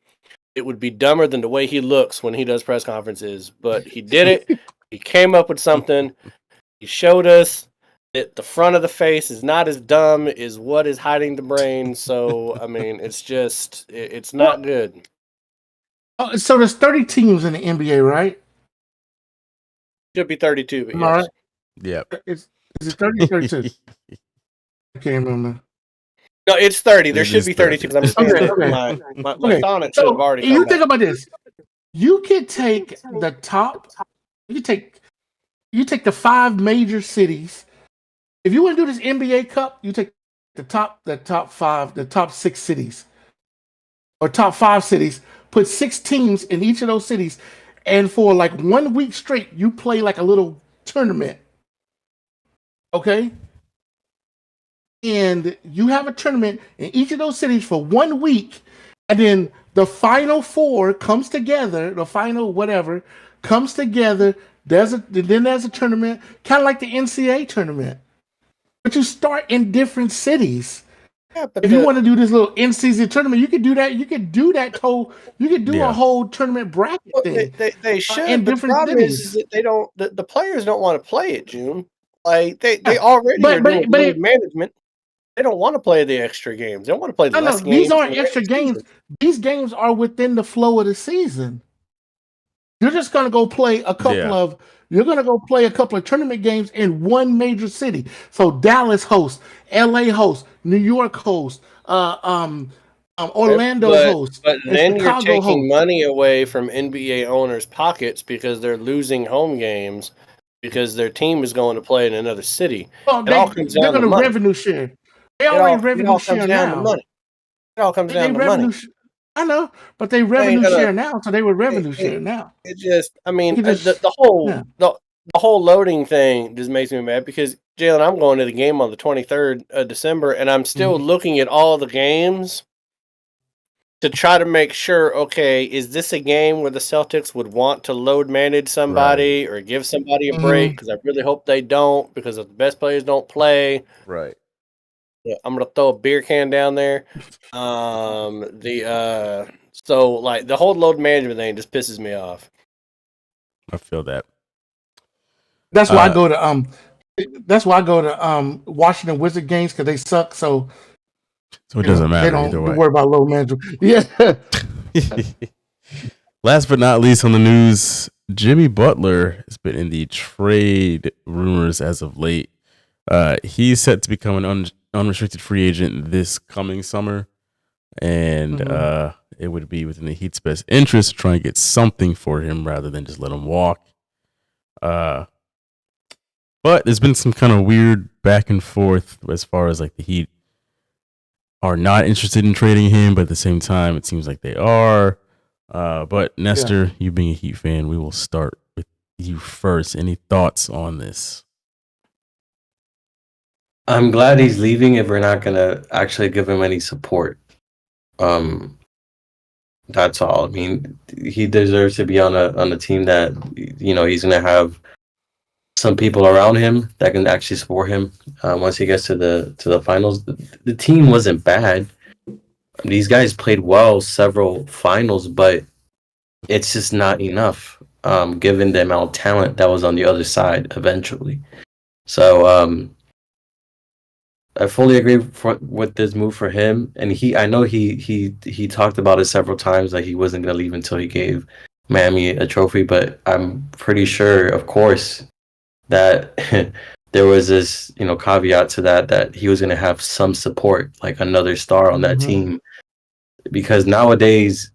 It would be dumber than the way he looks when he does press conferences, but he did it. He came up with something. He showed us that the front of the face is not as dumb as what is hiding the brain. So, I mean, it's not good. Oh, so there's 30 teams in the NBA, right? Should be 32, but Am I yes. right? Yep. Is it 30 or 32? I can't remember. No, it's 30. There It should is be 32 because I'm 30. saying Okay, that okay. my Okay, sonnet should have So already you come think back. about this. You could take the top. You take the 5 major cities. If you want to do this NBA Cup, you take the top 5, the top 6 cities, or top 5 cities. Put 6 teams in each of those cities, and for like 1 week straight, you play like a little tournament. Okay. And you have a tournament in each of those cities for 1 week, and then the final 4 comes together. The final whatever comes together. There's a tournament, kind of like the NCAA tournament, but you start in different cities. Yeah, but If you want to do this little in-season tournament, you could do that. You could do that whole. You could do Yeah. a whole tournament bracket Well, thing. they should, in but the different problem cities. is that they don't. The players don't want to play it, June. Like they already But- are but- doing but league it- management. They don't want to play the extra games. They don't want to play the No, less games. these aren't in the extra regular games. season. These games are within the flow of the season. You're just gonna go play a couple Yeah. of. You're gonna go play a couple of tournament games in one major city. So Dallas hosts, LA hosts, New York hosts, Orlando But- hosts, But and then you're Chicago taking hosts. money away from NBA owners' pockets because they're losing home games because their team is going to play in another city. Well, It all comes they're down to gonna money. revenue share. They It all already it revenue all share comes down to now. money. It all comes They down to revenue money. sh- I know, but they revenue gonna- share now, so they would revenue share now. It just, I mean, You can just- the whole yeah. the whole loading thing just makes me mad because Jalen, I'm going to the game on the 23rd of December, and I'm still Mm-hmm. looking at all the games to try to make sure. Okay, is this a game where the Celtics would want to load manage somebody or give somebody a break? Because I really hope they don't, because if the best players don't play, Right. yeah, I'm gonna throw a beer can down there. So like the whole load management thing just pisses me off. I feel that. That's why I go to Washington Wizard games because they suck. So it doesn't matter They don't either way. worry about low management. Yeah. Last but not least on the news, Jimmy Butler has been in the trade rumors as of late. He's set to become an unrestricted free agent this coming summer, and it would be within the Heat's best interest to try and get something for him rather than just let him walk. But there's been some kind of weird back and forth as far as like the Heat are not interested in trading him, but at the same time, it seems like they are. But Nestor, you being a Heat fan, we will start with you first. Any thoughts on this? I'm glad he's leaving if we're not gonna actually give him any support. That's all. I mean, he deserves to be on a team that, you know, he's gonna have some people around him that can actually support him once he gets to the finals. The team wasn't bad. These guys played well several finals, but it's just not enough given the amount of talent that was on the other side eventually. So I fully agree with this move for him, and I know he talked about it several times that he wasn't going to leave until he gave Miami a trophy, but I'm pretty sure, of course, that there was this, you know, caveat to that he was going to have some support, like another star on that team, because nowadays,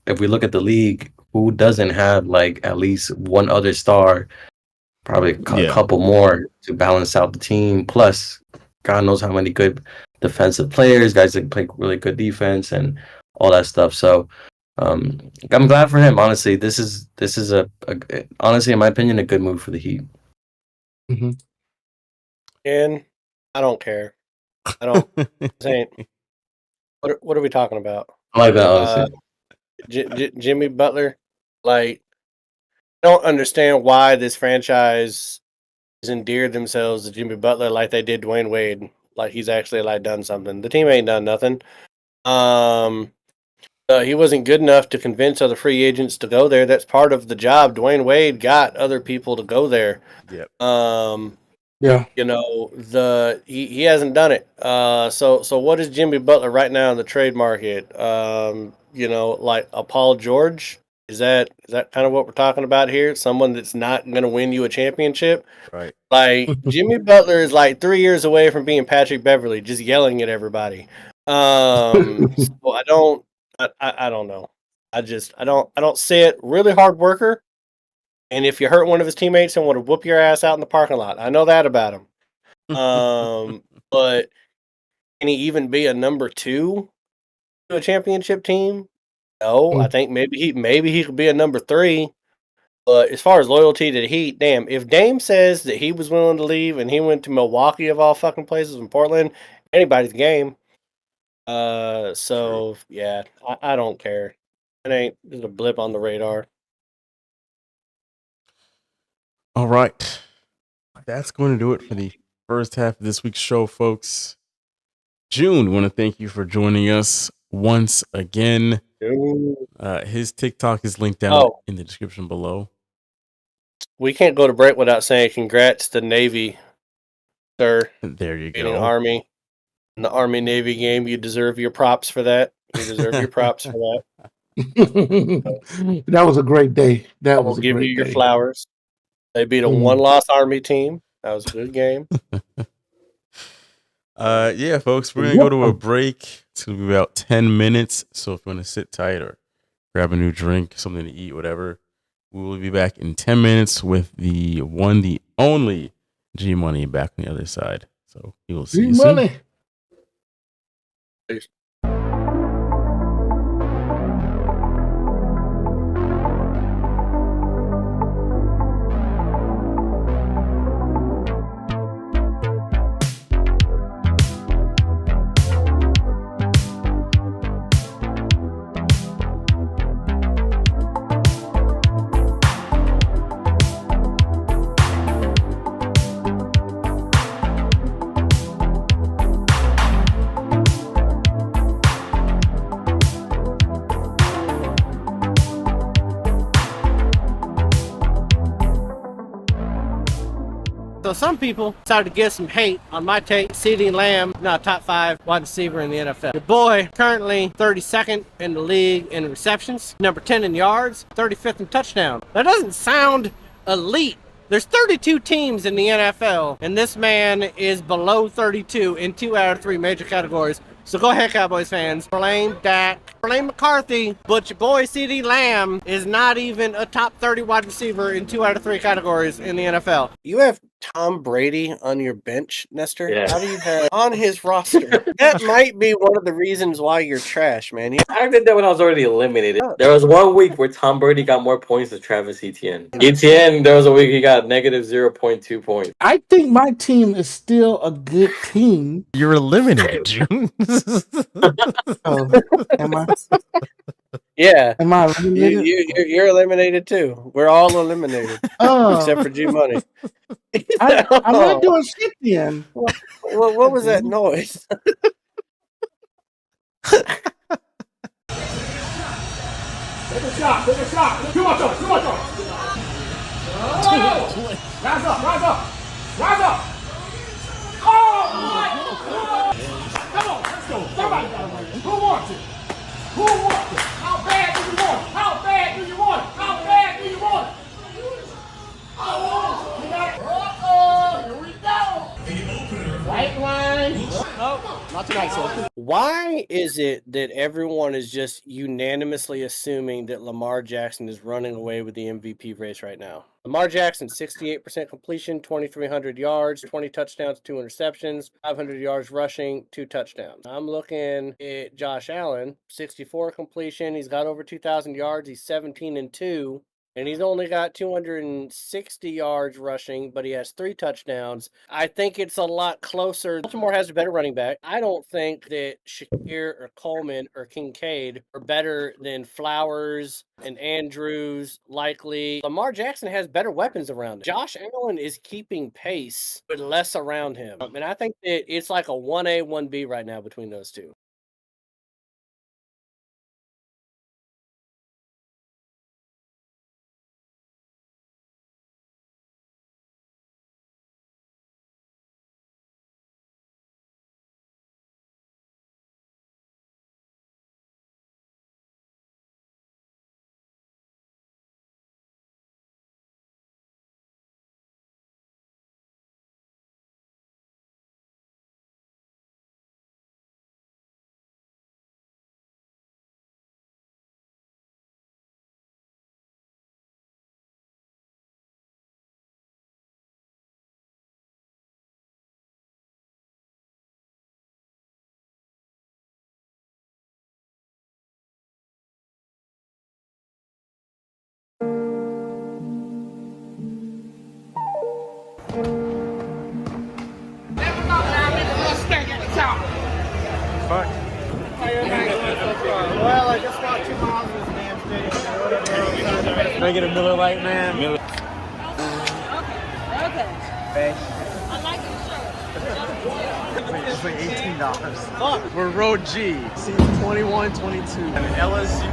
if we look at the league, who doesn't have like at least one other star, probably a couple more to balance out the team, plus God knows how many good defensive players, guys that play really good defense and all that stuff. So I'm glad for him. Honestly, this is honestly, in my opinion, a good move for the Heat. And I don't care. I don't. What are we talking about? I like that, honestly. Jimmy Butler, like, I don't understand why this franchise has endeared themselves to Jimmy Butler like they did Dwayne Wade. Like he's actually like done something. The team ain't done nothing. He wasn't good enough to convince other free agents to go there. That's part of the job. Dwayne Wade got other people to go there. Yep. You know, he hasn't done it. So what is Jimmy Butler right now in the trade market? You know, like a Paul George? Is that kind of what we're talking about here? Someone that's not going to win you a championship? Right. Like Jimmy Butler is like 3 years away from being Patrick Beverly, just yelling at everybody. So I don't know. I don't see it. Really hard worker. And if you hurt one of his teammates and want to whoop your ass out in the parking lot, I know that about him. But can he even be a number 2 to a championship team? No, I think maybe he could be a number 3. But as far as loyalty to the Heat, damn, if Dame says that he was willing to leave and he went to Milwaukee of all fucking places in Portland, anybody's game. So yeah, I don't care. It ain't just a blip on the radar. All right. That's going to do it for the first half of this week's show, folks. June, we want to thank you for joining us once again. His TikTok is linked down in the description below. We can't go to break without saying congrats to Navy, sir. There you Beating go. Army. In the Army-Navy game, you deserve your props for that. You deserve your props for that. That was a great day. I will give you your flowers. They beat a one-loss Army team. That was a good game. Yeah, folks, we're going to go to a break. It's going to be about 10 minutes. So if you want to sit tight or grab a new drink, something to eat, whatever, we will be back in 10 minutes with the one, the only G Money back on the other side. So we will see you soon. Money. Peace. Although some people decided to get some hate on my take, CeeDee Lamb, not top 5 wide receiver in the NFL. Your boy, currently 32nd in the league in receptions, number 10 in yards, 35th in touchdown. That doesn't sound elite. There's 32 teams in the NFL, and this man is below 32 in 2 out of 3 major categories. So go ahead, Cowboys fans. Blame Dak, blame McCarthy, but your boy CeeDee Lamb is not even a top 30 wide receiver in 2 out of 3 categories in the NFL. You have Tom Brady on your bench, Nestor? Yeah. How do you have on his roster? That might be one of the reasons why you're trash, man. I did that when I was already eliminated. There was one week where Tom Brady got more points than Travis Etienne. Etienne, there was a week he got negative 0.2 points. I think my team is still a good team. You're eliminated, June. Oh, am I? Yeah. Am I eliminated? You're eliminated too. We're all eliminated. Oh. Except for G Money. I'm not doing shit then. What was that noise? Take a shot. Too much on. Rise up. Oh! Come on, let's go. Somebody got to win. Who wants it? How bad do you want it? Oh, you got it. Here we go. Right line. Oh, not tonight, sir. Why is it that everyone is just unanimously assuming that Lamar Jackson is running away with the MVP race right now? Lamar Jackson, 68% completion, 2,300 yards, 20 touchdowns, 2 interceptions, 500 yards rushing, 2 touchdowns. I'm looking at Josh Allen, 64 completion. He's got over 2,000 yards. He's 17-2. And he's only got 260 yards rushing, but he has 3 touchdowns. I think it's a lot closer. Baltimore has a better running back. I don't think that Shakir or Coleman or Kincaid are better than Flowers and Andrews, likely. Lamar Jackson has better weapons around him. Josh Allen is keeping pace with less around him. And I think that it's like a 1A, 1B right now between those two. Well, I just walked 2 miles in this damn stadium. Can I get a Miller Lite, man? Okay. I like it. It's like $18. Fuck. We're Road G. Seats 21, 22. And LSU.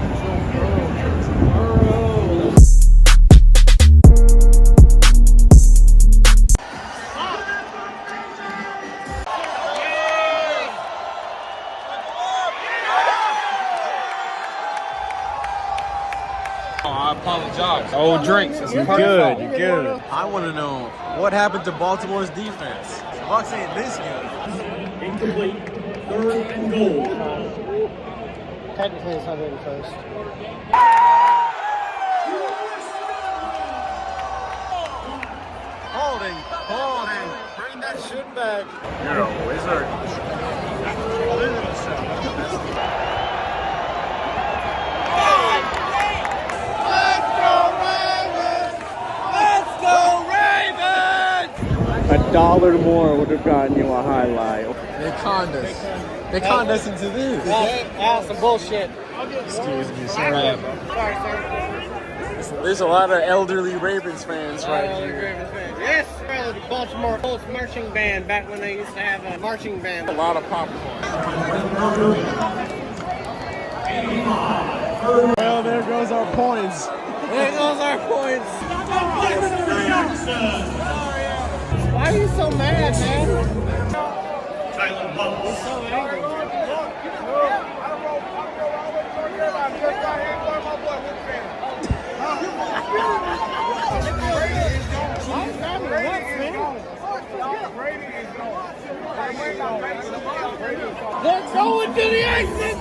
I apologize. Oh, drinks. You're good. You're good. I want to know what happened to Baltimore's defense. Bucks ain't this good. Incomplete. 3rd and goal. Technically, it's 101st. Holding. Bring that shit back. You're a wizard. $1 more would have gotten you a highlight. They conned us. They conned us into this. That's some bullshit. Excuse me, sorry. There's a lot of elderly Ravens fans right here. Yes, the Baltimore Colts marching band, back when they used to have a marching band. A lot of popcorn. Well, there goes our points. There goes our points. Why you so mad, man? He's so angry. They're going to the exit.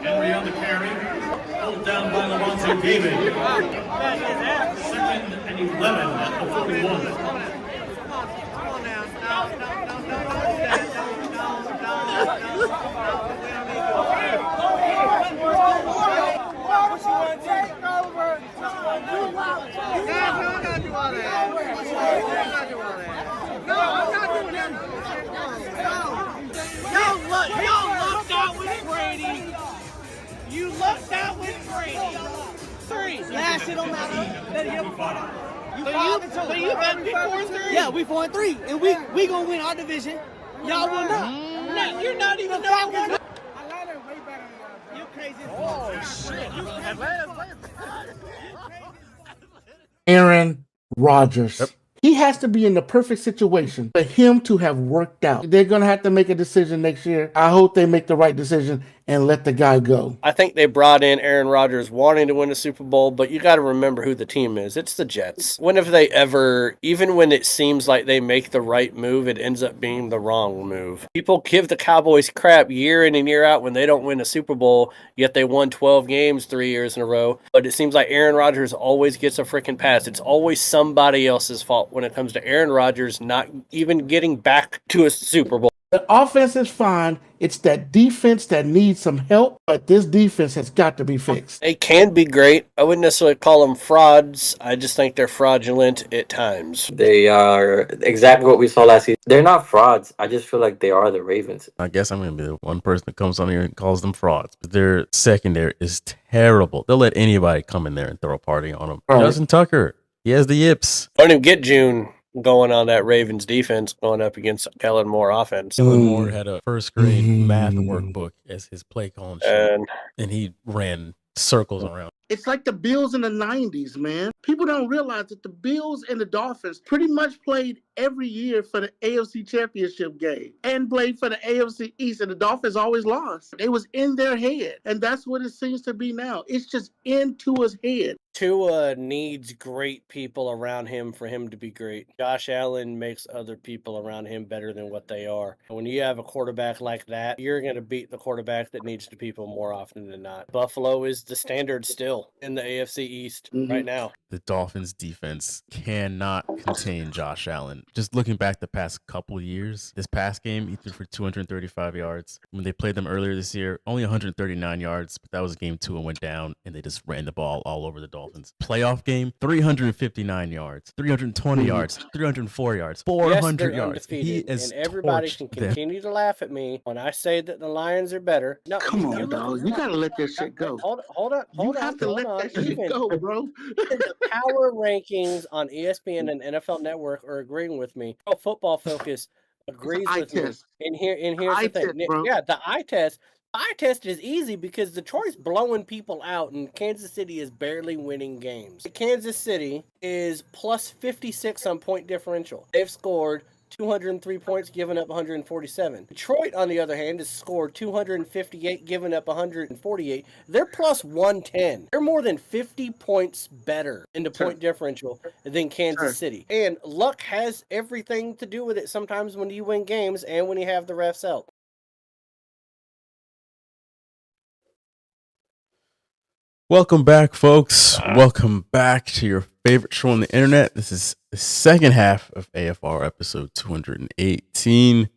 Henry on the carry. Held down by Levante David. Second and 11 at the 41. Y'all lucked out with Brady. You lucked out with Brady. Three. Last shit don't matter. Better get before that. So you bet me 4-3? Yeah, we 4-3, and we gonna win our division. Y'all will not. No, you're not even number one. Atlanta's way better than y'all. You crazy as fuck. Aaron Rodgers. He has to be in the perfect situation for him to have worked out. They're going to have to make a decision next year. I hope they make the right decision and let the guy go. I think they brought in Aaron Rodgers wanting to win the Super Bowl, but you got to remember who the team is. It's the Jets. When have they ever, even when it seems like they make the right move, it ends up being the wrong move? People give the Cowboys crap year in and year out when they don't win a Super Bowl, yet they won 12 games 3 years in a row. But it seems like Aaron Rodgers always gets a freaking pass. It's always somebody else's fault when it comes to Aaron Rodgers not even getting back to a Super Bowl. The offense is fine. It's that defense that needs some help, but this defense has got to be fixed. They can be great. I wouldn't necessarily call them frauds. I just think they're fraudulent at times. They are exactly what we saw last season. They're not frauds. I just feel like they are the Ravens. I guess I'm going to be the one person that comes on here and calls them frauds. But their secondary is terrible. They'll let anybody come in there and throw a party on them. Right. Justin Tucker, he has the yips. Don't even get June going on that Ravens defense going up against Kellen Moore offense. Kellen Moore had a first grade math workbook as his play calling sheet, and he ran circles around. It's like the Bills in the 90s, man. People don't realize that the Bills and the Dolphins pretty much played every year for the AFC Championship game and played for the AFC East, and the Dolphins always lost. It was in their head, and that's what it seems to be now. It's just in Tua's head. Tua needs great people around him for him to be great. Josh Allen makes other people around him better than what they are. When you have a quarterback like that, you're going to beat the quarterback that needs the people more often than not. Buffalo is the standard still in the AFC East right now. The Dolphins defense cannot contain Josh Allen. Just looking back the past couple of years, this past game, he threw for 235 yards. When they played them earlier this year, only 139 yards, but that was game 2 and went down, and they just ran the ball all over the Dolphins. Playoff game, 359 yards, 320 yards, 304 yards, 400 yards. He is and everybody torched can them. continue to laugh at me when I say that the Lions are better. No, Come on, dog. You got to let that shit go. Hold on. You have to let that shit go, bro. The power rankings on ESPN and NFL Network are agreeing with me. Pro Football Focus agrees with me. And here's the thing. Bro. Yeah, the eye test. Eye test is easy because Detroit's blowing people out and Kansas City is barely winning games. Kansas City is plus 56 on point differential. They've scored 203 points, given up 147. Detroit, on the other hand, has scored 258, given up 148. They're plus 110. They're more than 50 points better in the point differential than Kansas City. And luck has everything to do with it sometimes when you win games and when you have the refs help. Welcome back, folks. Welcome back to your favorite show on the internet. This is the second half of AFR episode 218.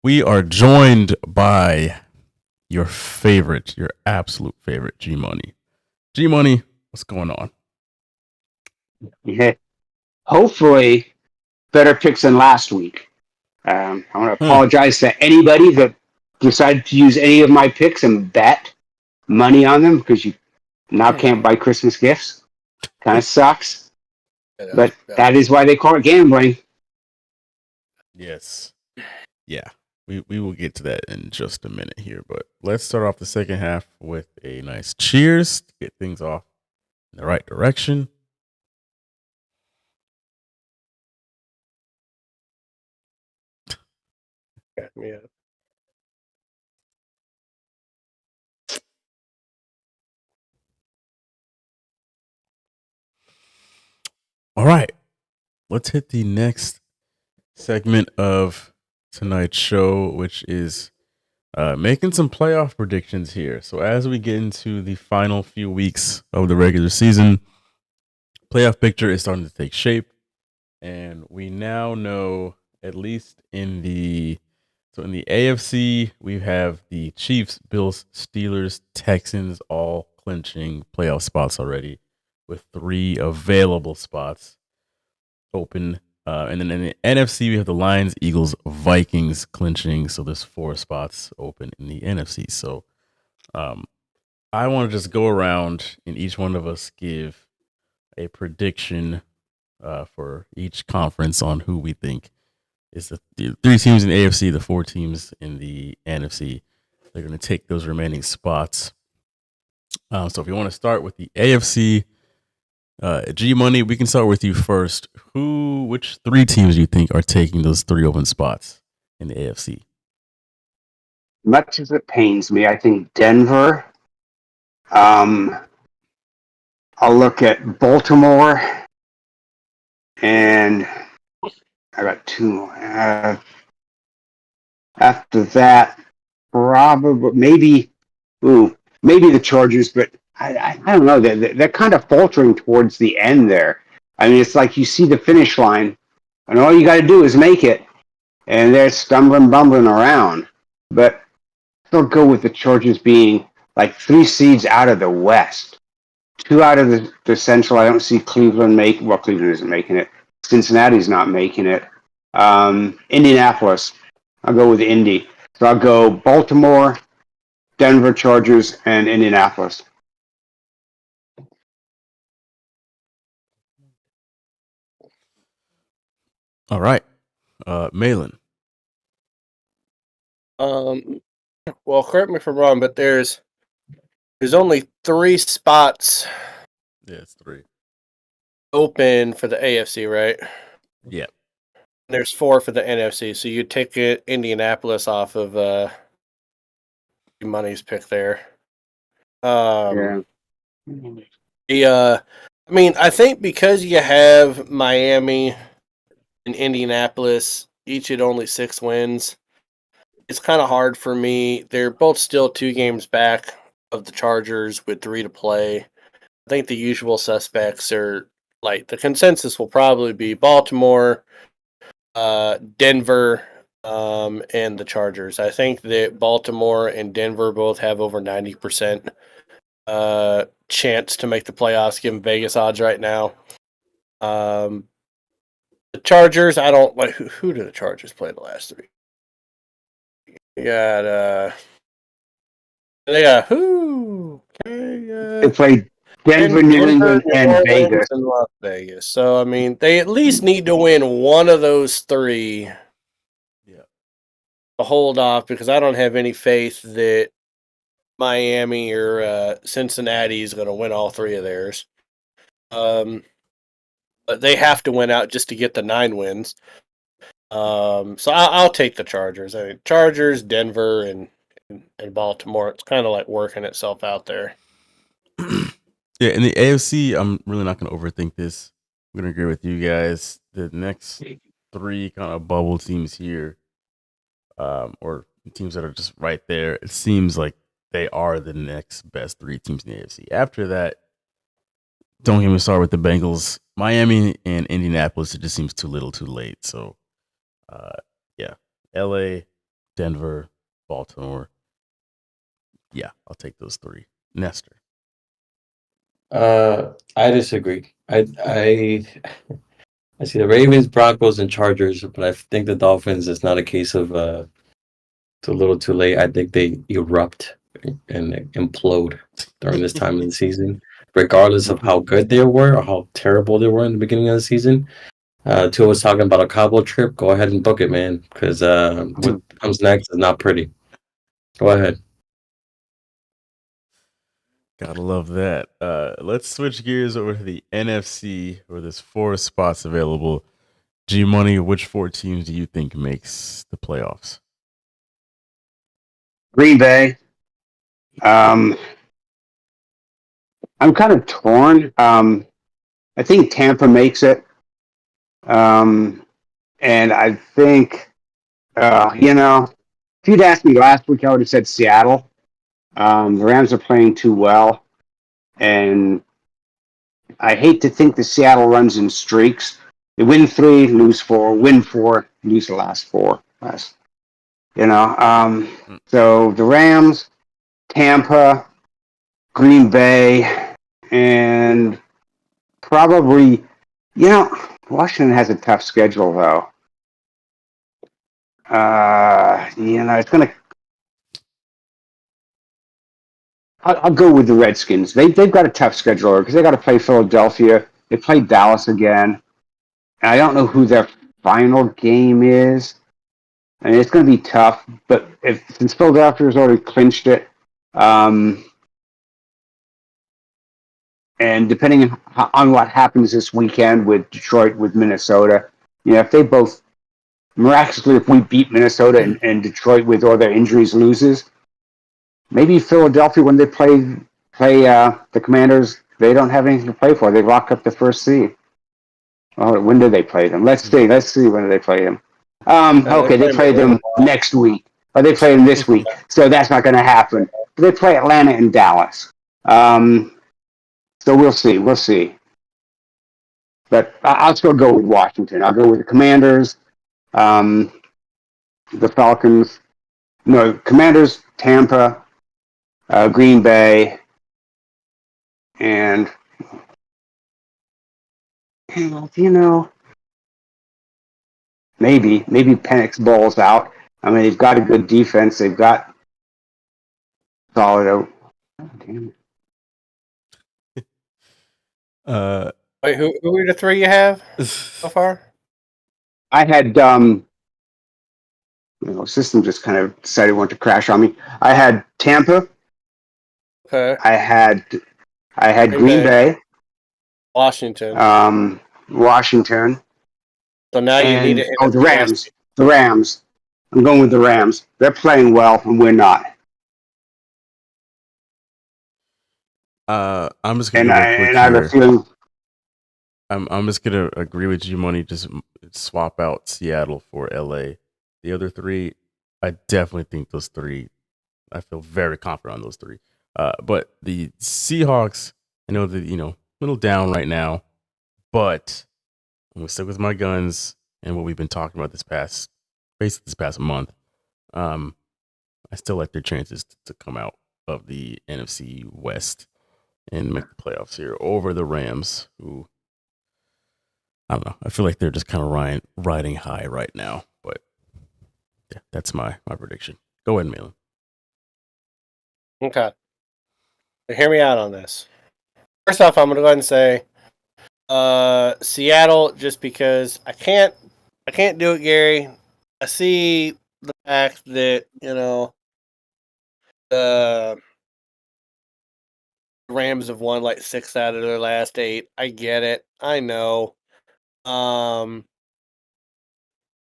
We are joined by your absolute favorite, G Money. G Money, what's going on? Yeah. Hopefully, better picks than last week. I want to apologize to anybody that decided to use any of my picks and bet money on them because you now can't buy Christmas gifts. Kind of sucks. But that is why they call it gambling. Yes. Yeah. We will get to that in just a minute here, but let's start off the second half with a nice cheers to get things off in the right direction. Yeah. All right. Let's hit the next segment of tonight's show, which is making some playoff predictions here. So as we get into the final few weeks of the regular season, playoff picture is starting to take shape, and we now know, at least in the AFC, we have the Chiefs, Bills, Steelers, Texans all clinching playoff spots already, with 3 available spots open. And then in the NFC, we have the Lions, Eagles, Vikings clinching. So there's 4 spots open in the NFC. So I want to just go around and each one of us give a prediction for each conference on who we think is the 3 teams in the AFC, the 4 teams in the NFC. They're going to take those remaining spots. So if you want to start with the AFC, G Money, we can start with you first. Which 3 teams do you think are taking those 3 open spots in the AFC? Much as it pains me, I think Denver. I'll look at Baltimore, and I got 2 more. After that, probably maybe the Chargers, but I don't know. They're kind of faltering towards the end there. I mean, it's like you see the finish line, and all you got to do is make it, and they're stumbling, bumbling around. But I'll go with the Chargers being like 3 seeds out of the West, 2 out of the Central. I don't see Cleveland Cleveland isn't making it. Cincinnati's not making it. Indianapolis, I'll go with Indy. So I'll go Baltimore, Denver Chargers, and Indianapolis. All right. Malin. Well, correct me if I'm wrong, but there's only 3 spots. Yeah, it's 3 open for the AFC, right? Yeah. There's 4 for the NFC, so you take Indianapolis off of Money's pick there. Yeah. I mean, I think because you have Miami and Indianapolis, each at only 6 wins, it's kind of hard for me. They're both still 2 games back of the Chargers with 3 to play. I think the usual suspects are, like, the consensus will probably be Baltimore, Denver, and the Chargers. I think that Baltimore and Denver both have over 90% chance to make the playoffs, given Vegas odds right now. The Chargers, I don't like. Who do the Chargers play the last 3? They got who? They played Denver, New England, and Vegas. And Las Vegas. So I mean, they at least need to win one of those 3. Yeah. To hold off, because I don't have any faith that Miami or Cincinnati is going to win all 3 of theirs. But they have to win out just to get the 9 wins. So I'll take the Chargers. I mean, Chargers, Denver, and Baltimore. It's kind of like working itself out there. Yeah, in the AFC, I'm really not going to overthink this. I'm going to agree with you guys. The next 3 kind of bubble teams here, or teams that are just right there, it seems like they are the next best 3 teams in the AFC. After that, don't get me started with the Bengals. Miami and Indianapolis, it just seems too little too late. So, yeah, LA, Denver, Baltimore. Yeah, I'll take those 3. Nestor. I disagree. I see the Ravens, Broncos, and Chargers, but I think the Dolphins is not a case of too little too late. I think they erupt and implode during this time of the season, regardless of how good they were or how terrible they were in the beginning of the season. Tua was talking about a Cabo trip. Go ahead and book it, man, because what comes next is not pretty. Go ahead. Gotta love that. Let's switch gears over to the NFC where there's 4 spots available. G Money, which 4 teams do you think makes the playoffs? Green Bay. I'm kind of torn. I think Tampa makes it. And I think, if you'd asked me last week, I would have said Seattle. The Rams are playing too well. And I hate to think the Seattle runs in streaks. They win 3, lose 4, win 4, lose the last 4. So the Rams, Tampa, Green Bay, and probably, Washington has a tough schedule though. It's gonna. I'll go with the Redskins. They've got a tough schedule because they got to play Philadelphia. They play Dallas again, and I don't know who their final game is. I mean, it's going to be tough. But since Philadelphia's already clinched it, and depending on what happens this weekend with Detroit, with Minnesota, if they both miraculously, if we beat Minnesota and Detroit with all their injuries loses, maybe Philadelphia, when they play the Commanders, they don't have anything to play for. They lock up the first seed. Oh, when do they play them? Let's see when do they play them. Okay, they play them next week, or they play them this week, so that's not going to happen. They play Atlanta and Dallas. So we'll see. But I'll still go with Washington. I'll go with the Commanders, the Falcons. No, Commanders, Tampa, Green Bay, and maybe Penix balls out. I mean, they've got a good defense. They've got solid. Oh, damn it. Wait, who are the 3 you have so far? I had system just kind of decided it wanted to crash on me. I had Tampa. Okay. I had Green Bay. Washington. Washington. So now you need it. The Rams. The Rams. I'm going with the Rams. They're playing well, and we're not. I'm just gonna I have a feeling. I'm just gonna agree with you, Money. Just swap out Seattle for LA. The other 3, I definitely think those 3. I feel very confident on those 3. But the Seahawks, I know that a little down right now, but I'm gonna stick with my guns and what we've been talking about this past month. I still like their chances to come out of the NFC West and make the playoffs here over the Rams, who I don't know. I feel like they're just kind of riding high right now. But yeah, that's my prediction. Go ahead, Malin. Okay. Hear me out on this. First off, I'm going to go ahead and say Seattle, just because I can't do it, Gary. I see the fact that, the Rams have won like 6 out of their last 8. I get it. I know.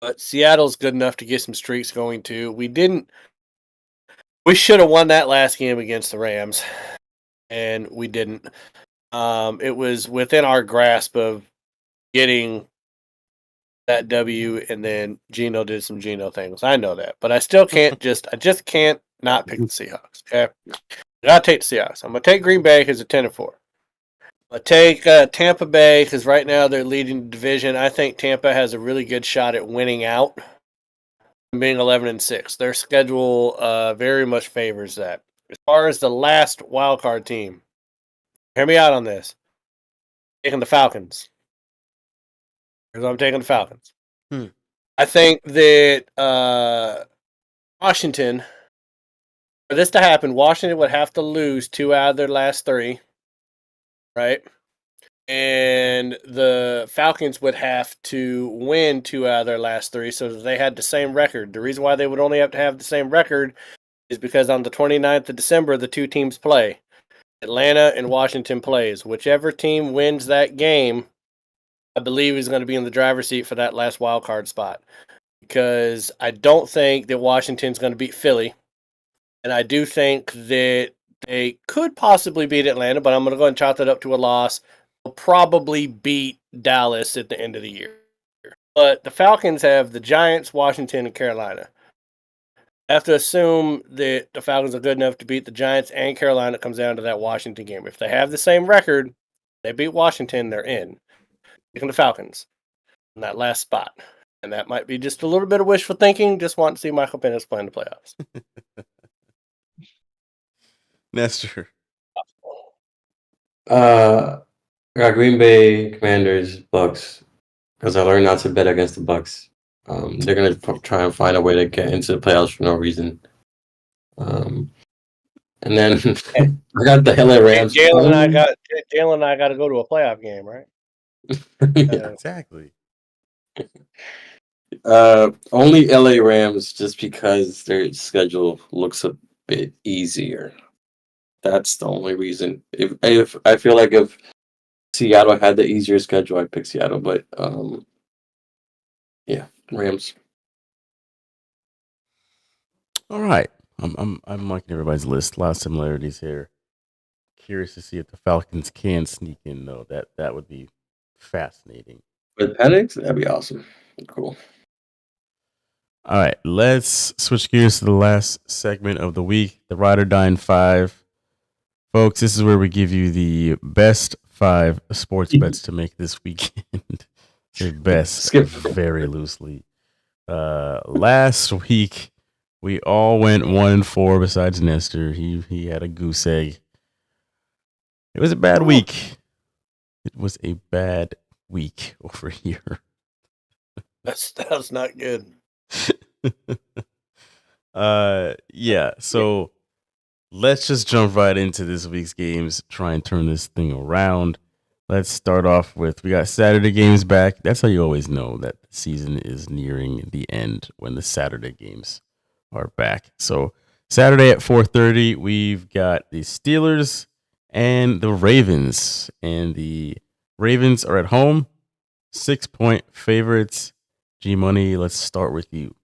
But Seattle's good enough to get some streaks going too. We should have won that last game against the Rams, and we didn't. It was within our grasp of getting that W, and then Geno did some Geno things. I know that, but I still can't I just can't not pick the Seahawks. Okay, I'll take the Seahawks. I'm gonna take Green Bay because they're 10-4. I take Tampa Bay because right now they're leading the division. I think Tampa has a really good shot at winning out and being 11-6. Their schedule very much favors that. As far as the last wild card team, hear me out on this. I'm taking the Falcons. Because I'm taking the Falcons. I think that Washington, for this to happen, Washington would have to lose 2 out of their last 3. Right? And the Falcons would have to win 2 out of their last 3 so that they had the same record. The reason why they would only have to have the same record is because on the 29th of December, the 2 teams play. Atlanta and Washington plays. Whichever team wins that game, I believe is going to be in the driver's seat for that last wild card spot. Because I don't think that Washington's going to beat Philly. And I do think that they could possibly beat Atlanta, but I'm going to go and chalk that up to a loss. They'll probably beat Dallas at the end of the year. But the Falcons have the Giants, Washington, and Carolina. I have to assume that the Falcons are good enough to beat the Giants and Carolina. It comes down to that Washington game. If they have the same record, they beat Washington, they're in. Picking the Falcons in that last spot. And that might be just a little bit of wishful thinking. Just want to see Michael Penix play in the playoffs. Nestor. I got Green Bay, Commanders, Bucks, because I learned not to bet against the Bucks. They're gonna try and find a way to get into the playoffs for no reason. And then I got the LA Rams. Jalen and I got to go to a playoff game, right? Yeah. Exactly. Only LA Rams, just because their schedule looks a bit easier. That's the only reason. If I feel like if Seattle had the easier schedule, I'd pick Seattle. But yeah, Rams. All right. I'm liking everybody's list. A lot of similarities here. Curious to see if the Falcons can sneak in though. That would be fascinating. With Penix, that'd be awesome. Cool. All right, let's switch gears to the last segment of the week, the Ride or Die in 5. Folks, this is where we give you the best 5 sports bets to make this weekend. The best, Skip. very loosely. Last week, we all went 1-4 besides Nestor. He had a goose egg. It was a bad week. It was a bad week over here. That's not good. Yeah, so let's just jump right into this week's games, try and turn this thing around. Let's start off with, we got Saturday games back. That's how you always know that the season is nearing the end, when the Saturday games are back. So Saturday at 4:30, we've got the Steelers and the Ravens. And the Ravens are at home, 6-point favorites. G Money, let's start with you.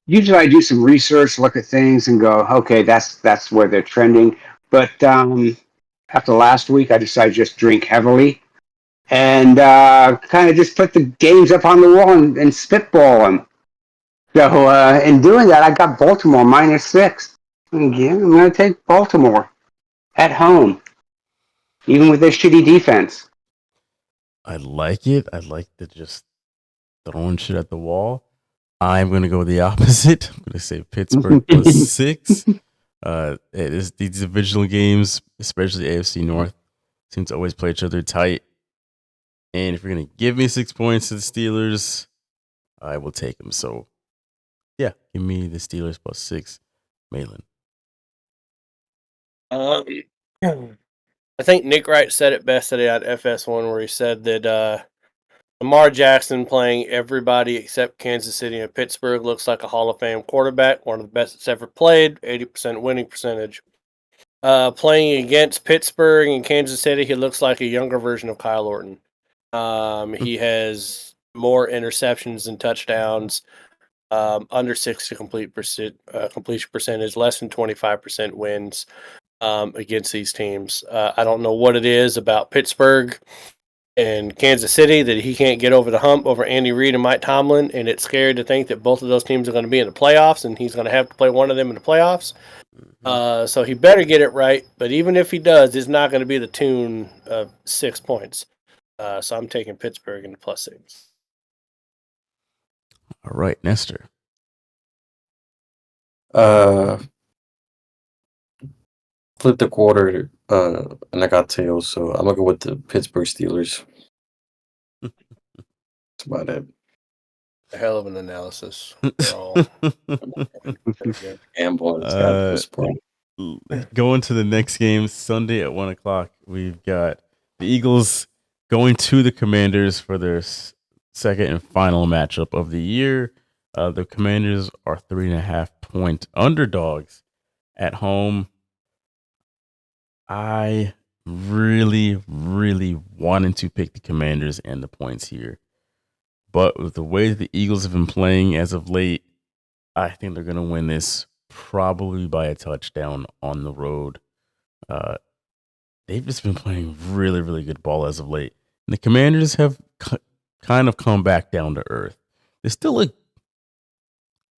Usually I do some research, look at things, and go, okay, that's where they're trending. But after last week, I decided to just drink heavily and kind of just put the games up on the wall and spitball them. So in doing that, I got Baltimore -6. Again, I'm going to take Baltimore at home, even with their shitty defense. I like it. I like the just throwing shit at the wall. I'm going to go the opposite. I'm going to say Pittsburgh +6. These divisional games, especially AFC North, seem to always play each other tight. And if you're going to give me 6 points to the Steelers, I will take them. So, yeah, give me the Steelers +6. Malin. I think Nick Wright said it best today on FS1, where he said that Lamar Jackson playing everybody except Kansas City and Pittsburgh looks like a Hall of Fame quarterback, one of the best that's ever played, 80% winning percentage. Playing against Pittsburgh and Kansas City, he looks like a younger version of Kyle Orton. He has more interceptions than touchdowns, under 60 completion percentage, less than 25% wins against these teams. I don't know what it is about Pittsburgh and Kansas City that he can't get over the hump over Andy Reid and Mike Tomlin, and it's scary to think that both of those teams are going to be in the playoffs, and he's going to have to play one of them in the playoffs. So he better get it right, but even if he does, it's not going to be the tune of 6 points. So I'm taking Pittsburgh in the +6. All right, Nestor. Flip the quarter, and I got tails, so I'm gonna go with the Pittsburgh Steelers. That's about it. A hell of an analysis. Going to the next game, Sunday at 1:00, we've got the Eagles going to the Commanders for their second and final matchup of the year. The Commanders are 3.5-point underdogs at home. I really, really wanted to pick the Commanders and the points here. But with the way the Eagles have been playing as of late, I think they're going to win this probably by a touchdown on the road. They've just been playing really, really good ball as of late. And the Commanders have kind of come back down to earth. They still look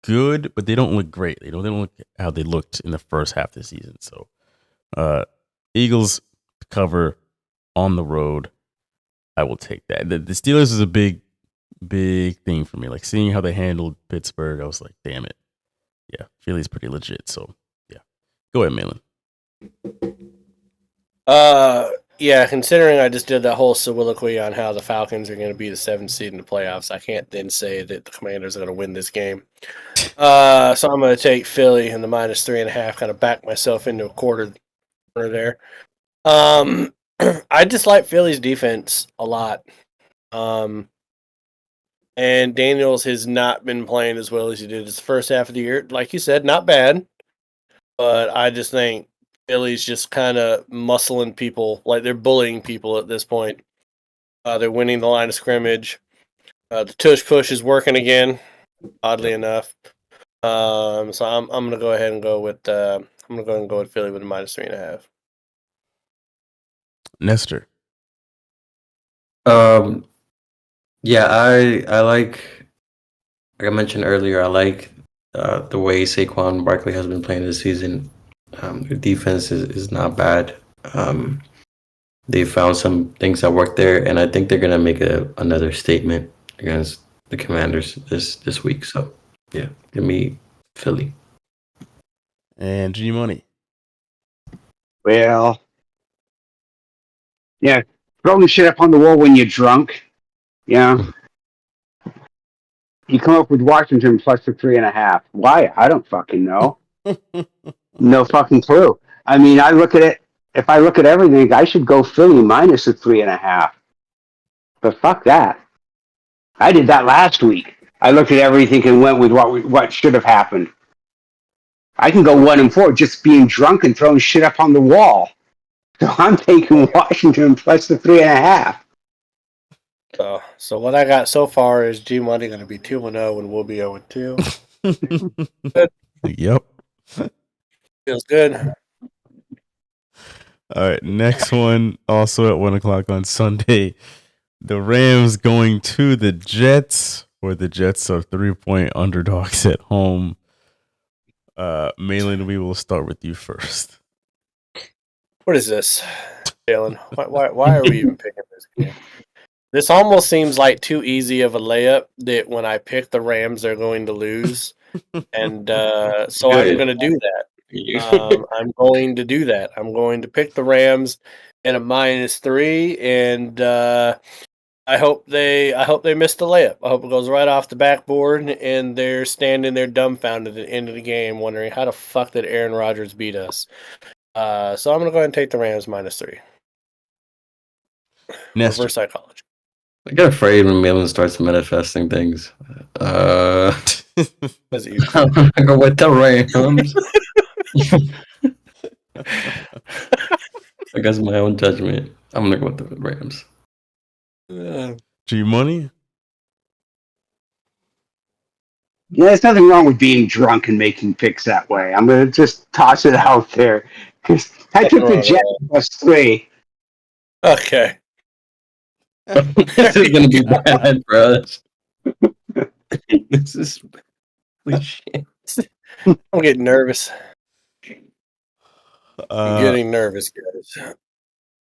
good, but they don't look great. They don't look how they looked in the first half of the season. So, Eagles cover on the road. I will take that. The Steelers is a big thing for me. Like seeing how they handled Pittsburgh, I was like, damn it. Yeah, Philly's pretty legit. So, yeah. Go ahead, Malin. Yeah, considering I just did that whole soliloquy on how the Falcons are going to be the 7th seed in the playoffs, I can't then say that the Commanders are going to win this game. So I'm going to take Philly and the -3.5, kind of back myself into a corner there. I just like Philly's defense a lot. And Daniels has not been playing as well as he did his first half of the year. Like you said, not bad. But I just think Philly's just kind of muscling people, like they're bullying people at this point. They're winning the line of scrimmage. The tush push is working again, oddly enough. So I'm gonna go ahead and go with Philly with a -3.5. Nestor. Yeah, I like I mentioned earlier, I like the way Saquon Barkley has been playing this season. Their defense is not bad. They found some things that work there, and I think they're gonna make another statement against the Commanders this week. So yeah, give me Philly. And G Money. Well, yeah, throwing shit up on the wall when you're drunk. Yeah. You come up with Washington plus the 3.5. Why? I don't fucking know. No fucking clue. I mean, I look at it. If I look at everything, I should go Philly minus the 3.5. But fuck that. I did that last week. I looked at everything and went with what should have happened. I can go 1-4 just being drunk and throwing shit up on the wall. So I'm taking Washington plus the 3.5. So what I got so far is G Money going to be 2-0 and we'll be 0-2. Good. Yep. Feels good. All right, next one also at 1:00 on Sunday. The Rams going to the Jets, where the Jets are 3-point underdogs at home. Malin, we will start with you first. What is this, Jalen? Why are we even picking this game? This almost seems like too easy of a layup that when I pick the Rams, they're going to lose. And so I'm going to do that. I'm going to do that. I'm going to pick the Rams at a -3, and I hope they miss the layup. I hope it goes right off the backboard, and they're standing there dumbfounded at the end of the game, wondering how the fuck did Aaron Rodgers beat us. So I'm going to go ahead and take the Rams -3. Reverse psychology. I get afraid when Malin starts manifesting things. I'm gonna go with the Rams. I guess my own judgment. I'm gonna go with the Rams. G Money. Yeah, there's nothing wrong with being drunk and making picks that way. I'm gonna just toss it out there because I took the Jets +3. Okay. This is gonna be bad for us. This is holy shit. I'm getting nervous. I'm getting nervous, guys.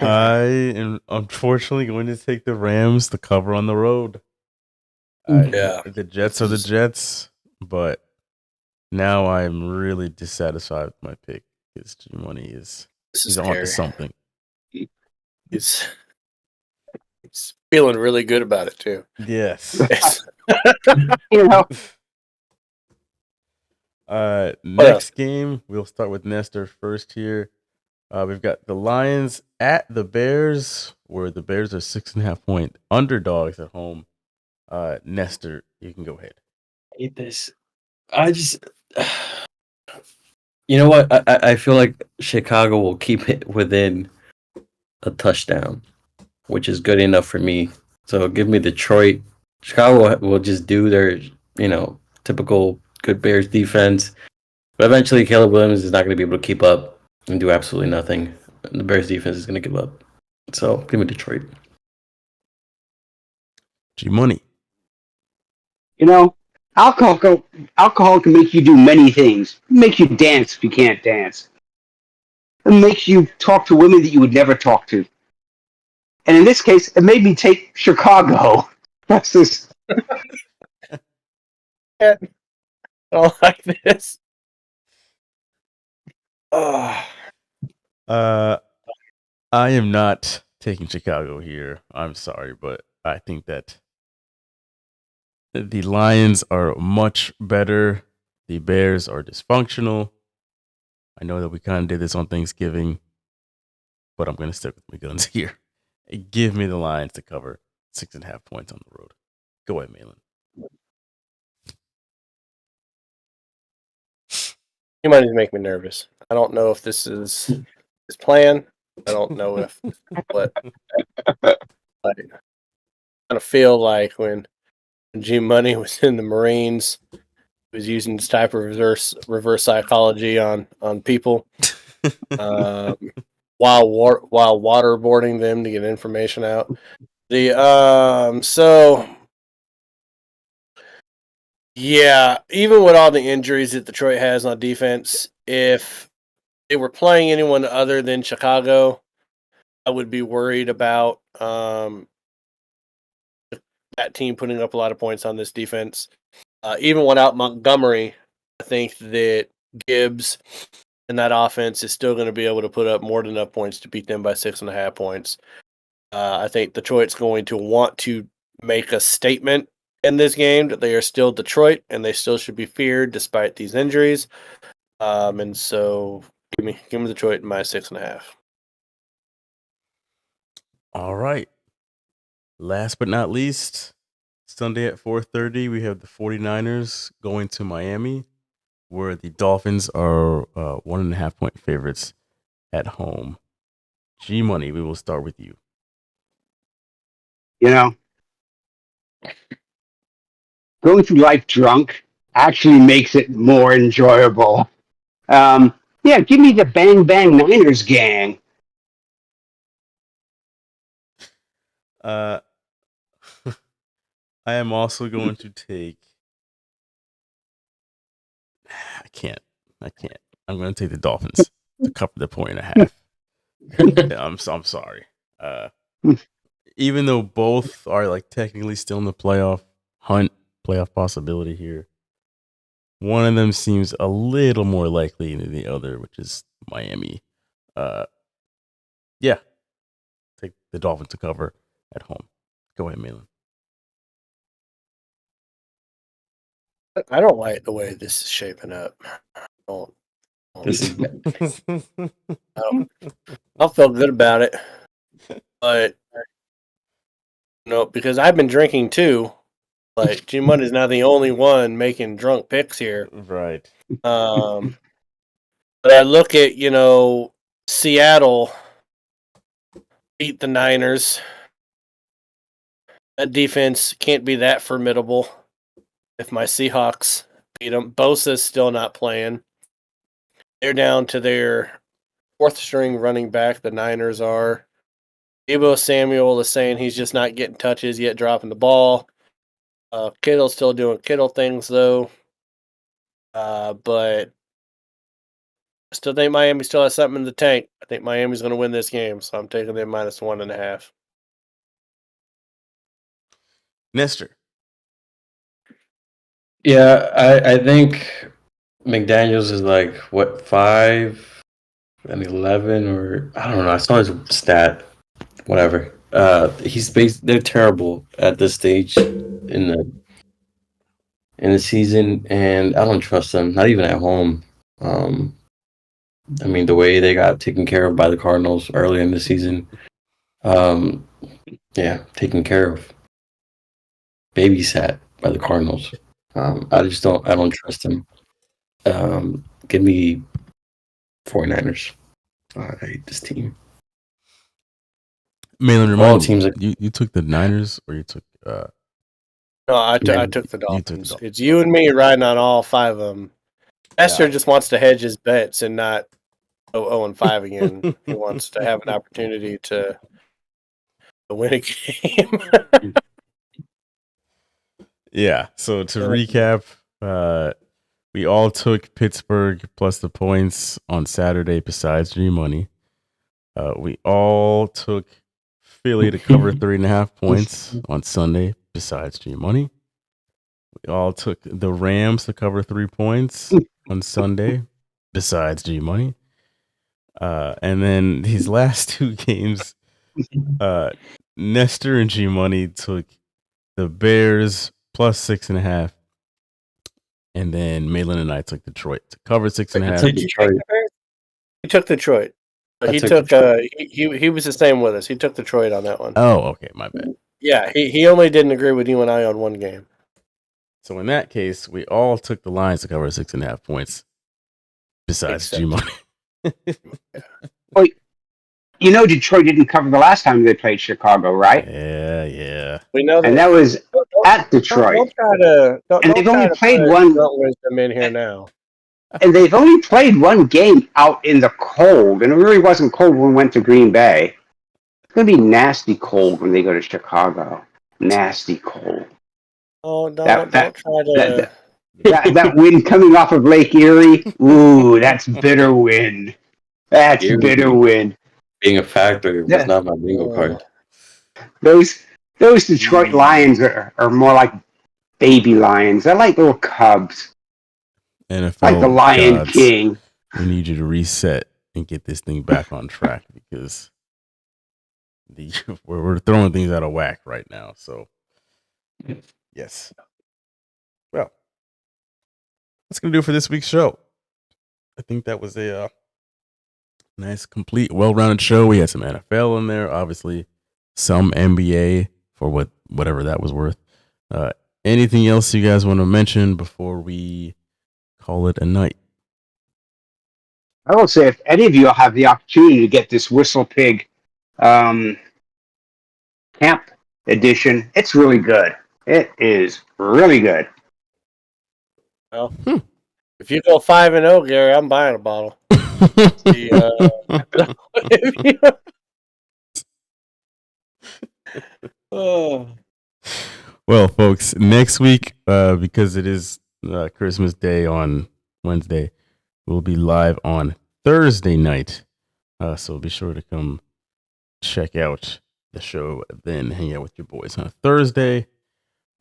I am unfortunately going to take the Rams to cover on the road. Yeah. The Jets are the Jets, but now I'm really dissatisfied with my pick because G Money is on to something. He's feeling really good about it too. Yes. You know. Next game, we'll start with Nestor first here. We've got the Lions at the Bears, where the Bears are 6.5-point underdogs at home. Nestor, you can go ahead. I hate this. I just You know what? I feel like Chicago will keep it within a touchdown, which is good enough for me. So give me Detroit. Chicago will just do their, typical good Bears defense. But eventually, Caleb Williams is not going to be able to keep up and do absolutely nothing. The Bears defense is going to give up. So give me Detroit. G Money. Alcohol can make you do many things. Make you dance if you can't dance. It makes you talk to women that you would never talk to. And in this case, it made me take Chicago. That's this. I don't like this. Oh. I am not taking Chicago here. I'm sorry, but I think that the Lions are much better. The Bears are dysfunctional. I know that we kind of did this on Thanksgiving, but I'm going to stick with my guns here. Give me the Lions to cover 6.5 points on the road. Go ahead, Malin. You might make me nervous. I don't know if this is his plan. I don't know if what. I kind of feel like when G Money was in the Marines, he was using this type of reverse psychology on people, while waterboarding them to get information out. Yeah, even with all the injuries that Detroit has on defense, if they were playing anyone other than Chicago, I would be worried about that team putting up a lot of points on this defense. Even without Montgomery, I think that Gibbs and that offense is still going to be able to put up more than enough points to beat them by 6.5 points. I think Detroit's going to want to make a statement in this game that they are still Detroit and they still should be feared despite these injuries. And so give me Detroit in my 6.5. All right. Last but not least, Sunday at 4:30, we have the 49ers going to Miami, where the Dolphins are 1.5 point favorites at home. G Money, we will start with you. Going through life drunk actually makes it more enjoyable. Give me the Bang Bang Niners gang. I am also going to take. I can't. I'm going to take the Dolphins to cover the 1.5. I'm sorry. Even though both are like technically still in the playoff possibility here, one of them seems a little more likely than the other, which is Miami. Take the Dolphins to cover at home. Go ahead, Malin. I don't like the way this is shaping up. I don't feel good about it. But because I've been drinking too. Like G Money's not the only one making drunk picks here. Right. But I look at, Seattle beat the Niners. That defense can't be that formidable if my Seahawks beat them. Bosa's still not playing. They're down to their fourth string running back, the Niners are. Deebo Samuel is saying he's just not getting touches yet, dropping the ball. Kittle's still doing Kittle things, though. But I still think Miami still has something in the tank. I think Miami's going to win this game, so I'm taking them minus 1.5. Nestor. Yeah, I think McDaniels is like, 5 and 11, or I don't know. I saw his stat. Whatever. They're terrible at this stage in the season, and I don't trust them. Not even at home. The way they got taken care of by the Cardinals early in the season. Taken care of. Babysat by the Cardinals. I don't trust them. Give me 49ers. I hate this team. Malin, All remind teams me, are- you took the Niners or you took No, I Yeah. took the you took the Dolphins. Dolphins. It's you and me riding on all 5 of them. Esther Yeah. just wants to hedge his bets and not go 0-5 again. He wants to have an opportunity to win a game. Yeah. So to recap, we all took Pittsburgh plus the points on Saturday besides G Money. We all took Philly to cover 3.5 points on Sunday besides G Money. We all took the Rams to cover 3 points on Sunday besides G Money. And then these last 2 games, Nestor and G Money took the Bears plus 6.5. And then Malin and I took Detroit to cover 6.5. Did you take the Bears? He took Detroit. I He took took Detroit. he was the same with us. He took Detroit on that one. Oh, okay, my bad. Yeah, he only didn't agree with you and I on one game. So in that case, we all took the Lions to cover 6.5 points besides G Money. Well, you know Detroit didn't cover the last time they played Chicago, right? Yeah. We know that. And that was at Detroit. Don't try to. Don't, And don't they've only try to played put one- Grunt wisdom in here now. And they've only played one game out in the cold, and it really wasn't cold when we went to Green Bay. It's going to be nasty cold when they go to Chicago. Nasty cold. Oh, don't That- try to. That wind coming off of Lake Erie, ooh, that's bitter wind. That's Erie. bitter wind. Being a factor was Yeah. not my bingo card. Those Detroit Lions are more like baby lions. They're like little cubs, NFL like the Lion gods, King. we need you to reset and get this thing back on track because we're throwing things out of whack right now. So, yes. Well, that's going to do it for this week's show. I think that was a nice, complete, well-rounded show. We had some NFL in there, obviously, some NBA for whatever that was worth. Anything else you guys want to mention before we call it a night? I will say, if any of you have the opportunity to get this Whistle Pig camp edition, it's really good. It is really good. Well, if you go 5-0, Gary, I'm buying a bottle. Oh. Well, folks, next week, because it is Christmas Day on Wednesday, we'll be live on Thursday night. So be sure to come check out the show, then hang out with your boys on Thursday.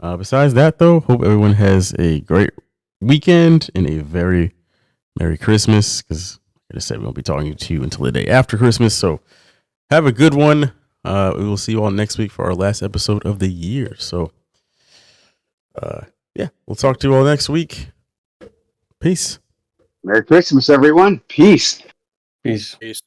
Besides that, though, hope everyone has a great weekend and a very Merry Christmas, because like I said, we won't be talking to you until the day after Christmas. So have a good one. We will see you all next week for our last episode of the year. So, yeah, we'll talk to you all next week. Peace. Merry Christmas, everyone. Peace. Peace. Peace.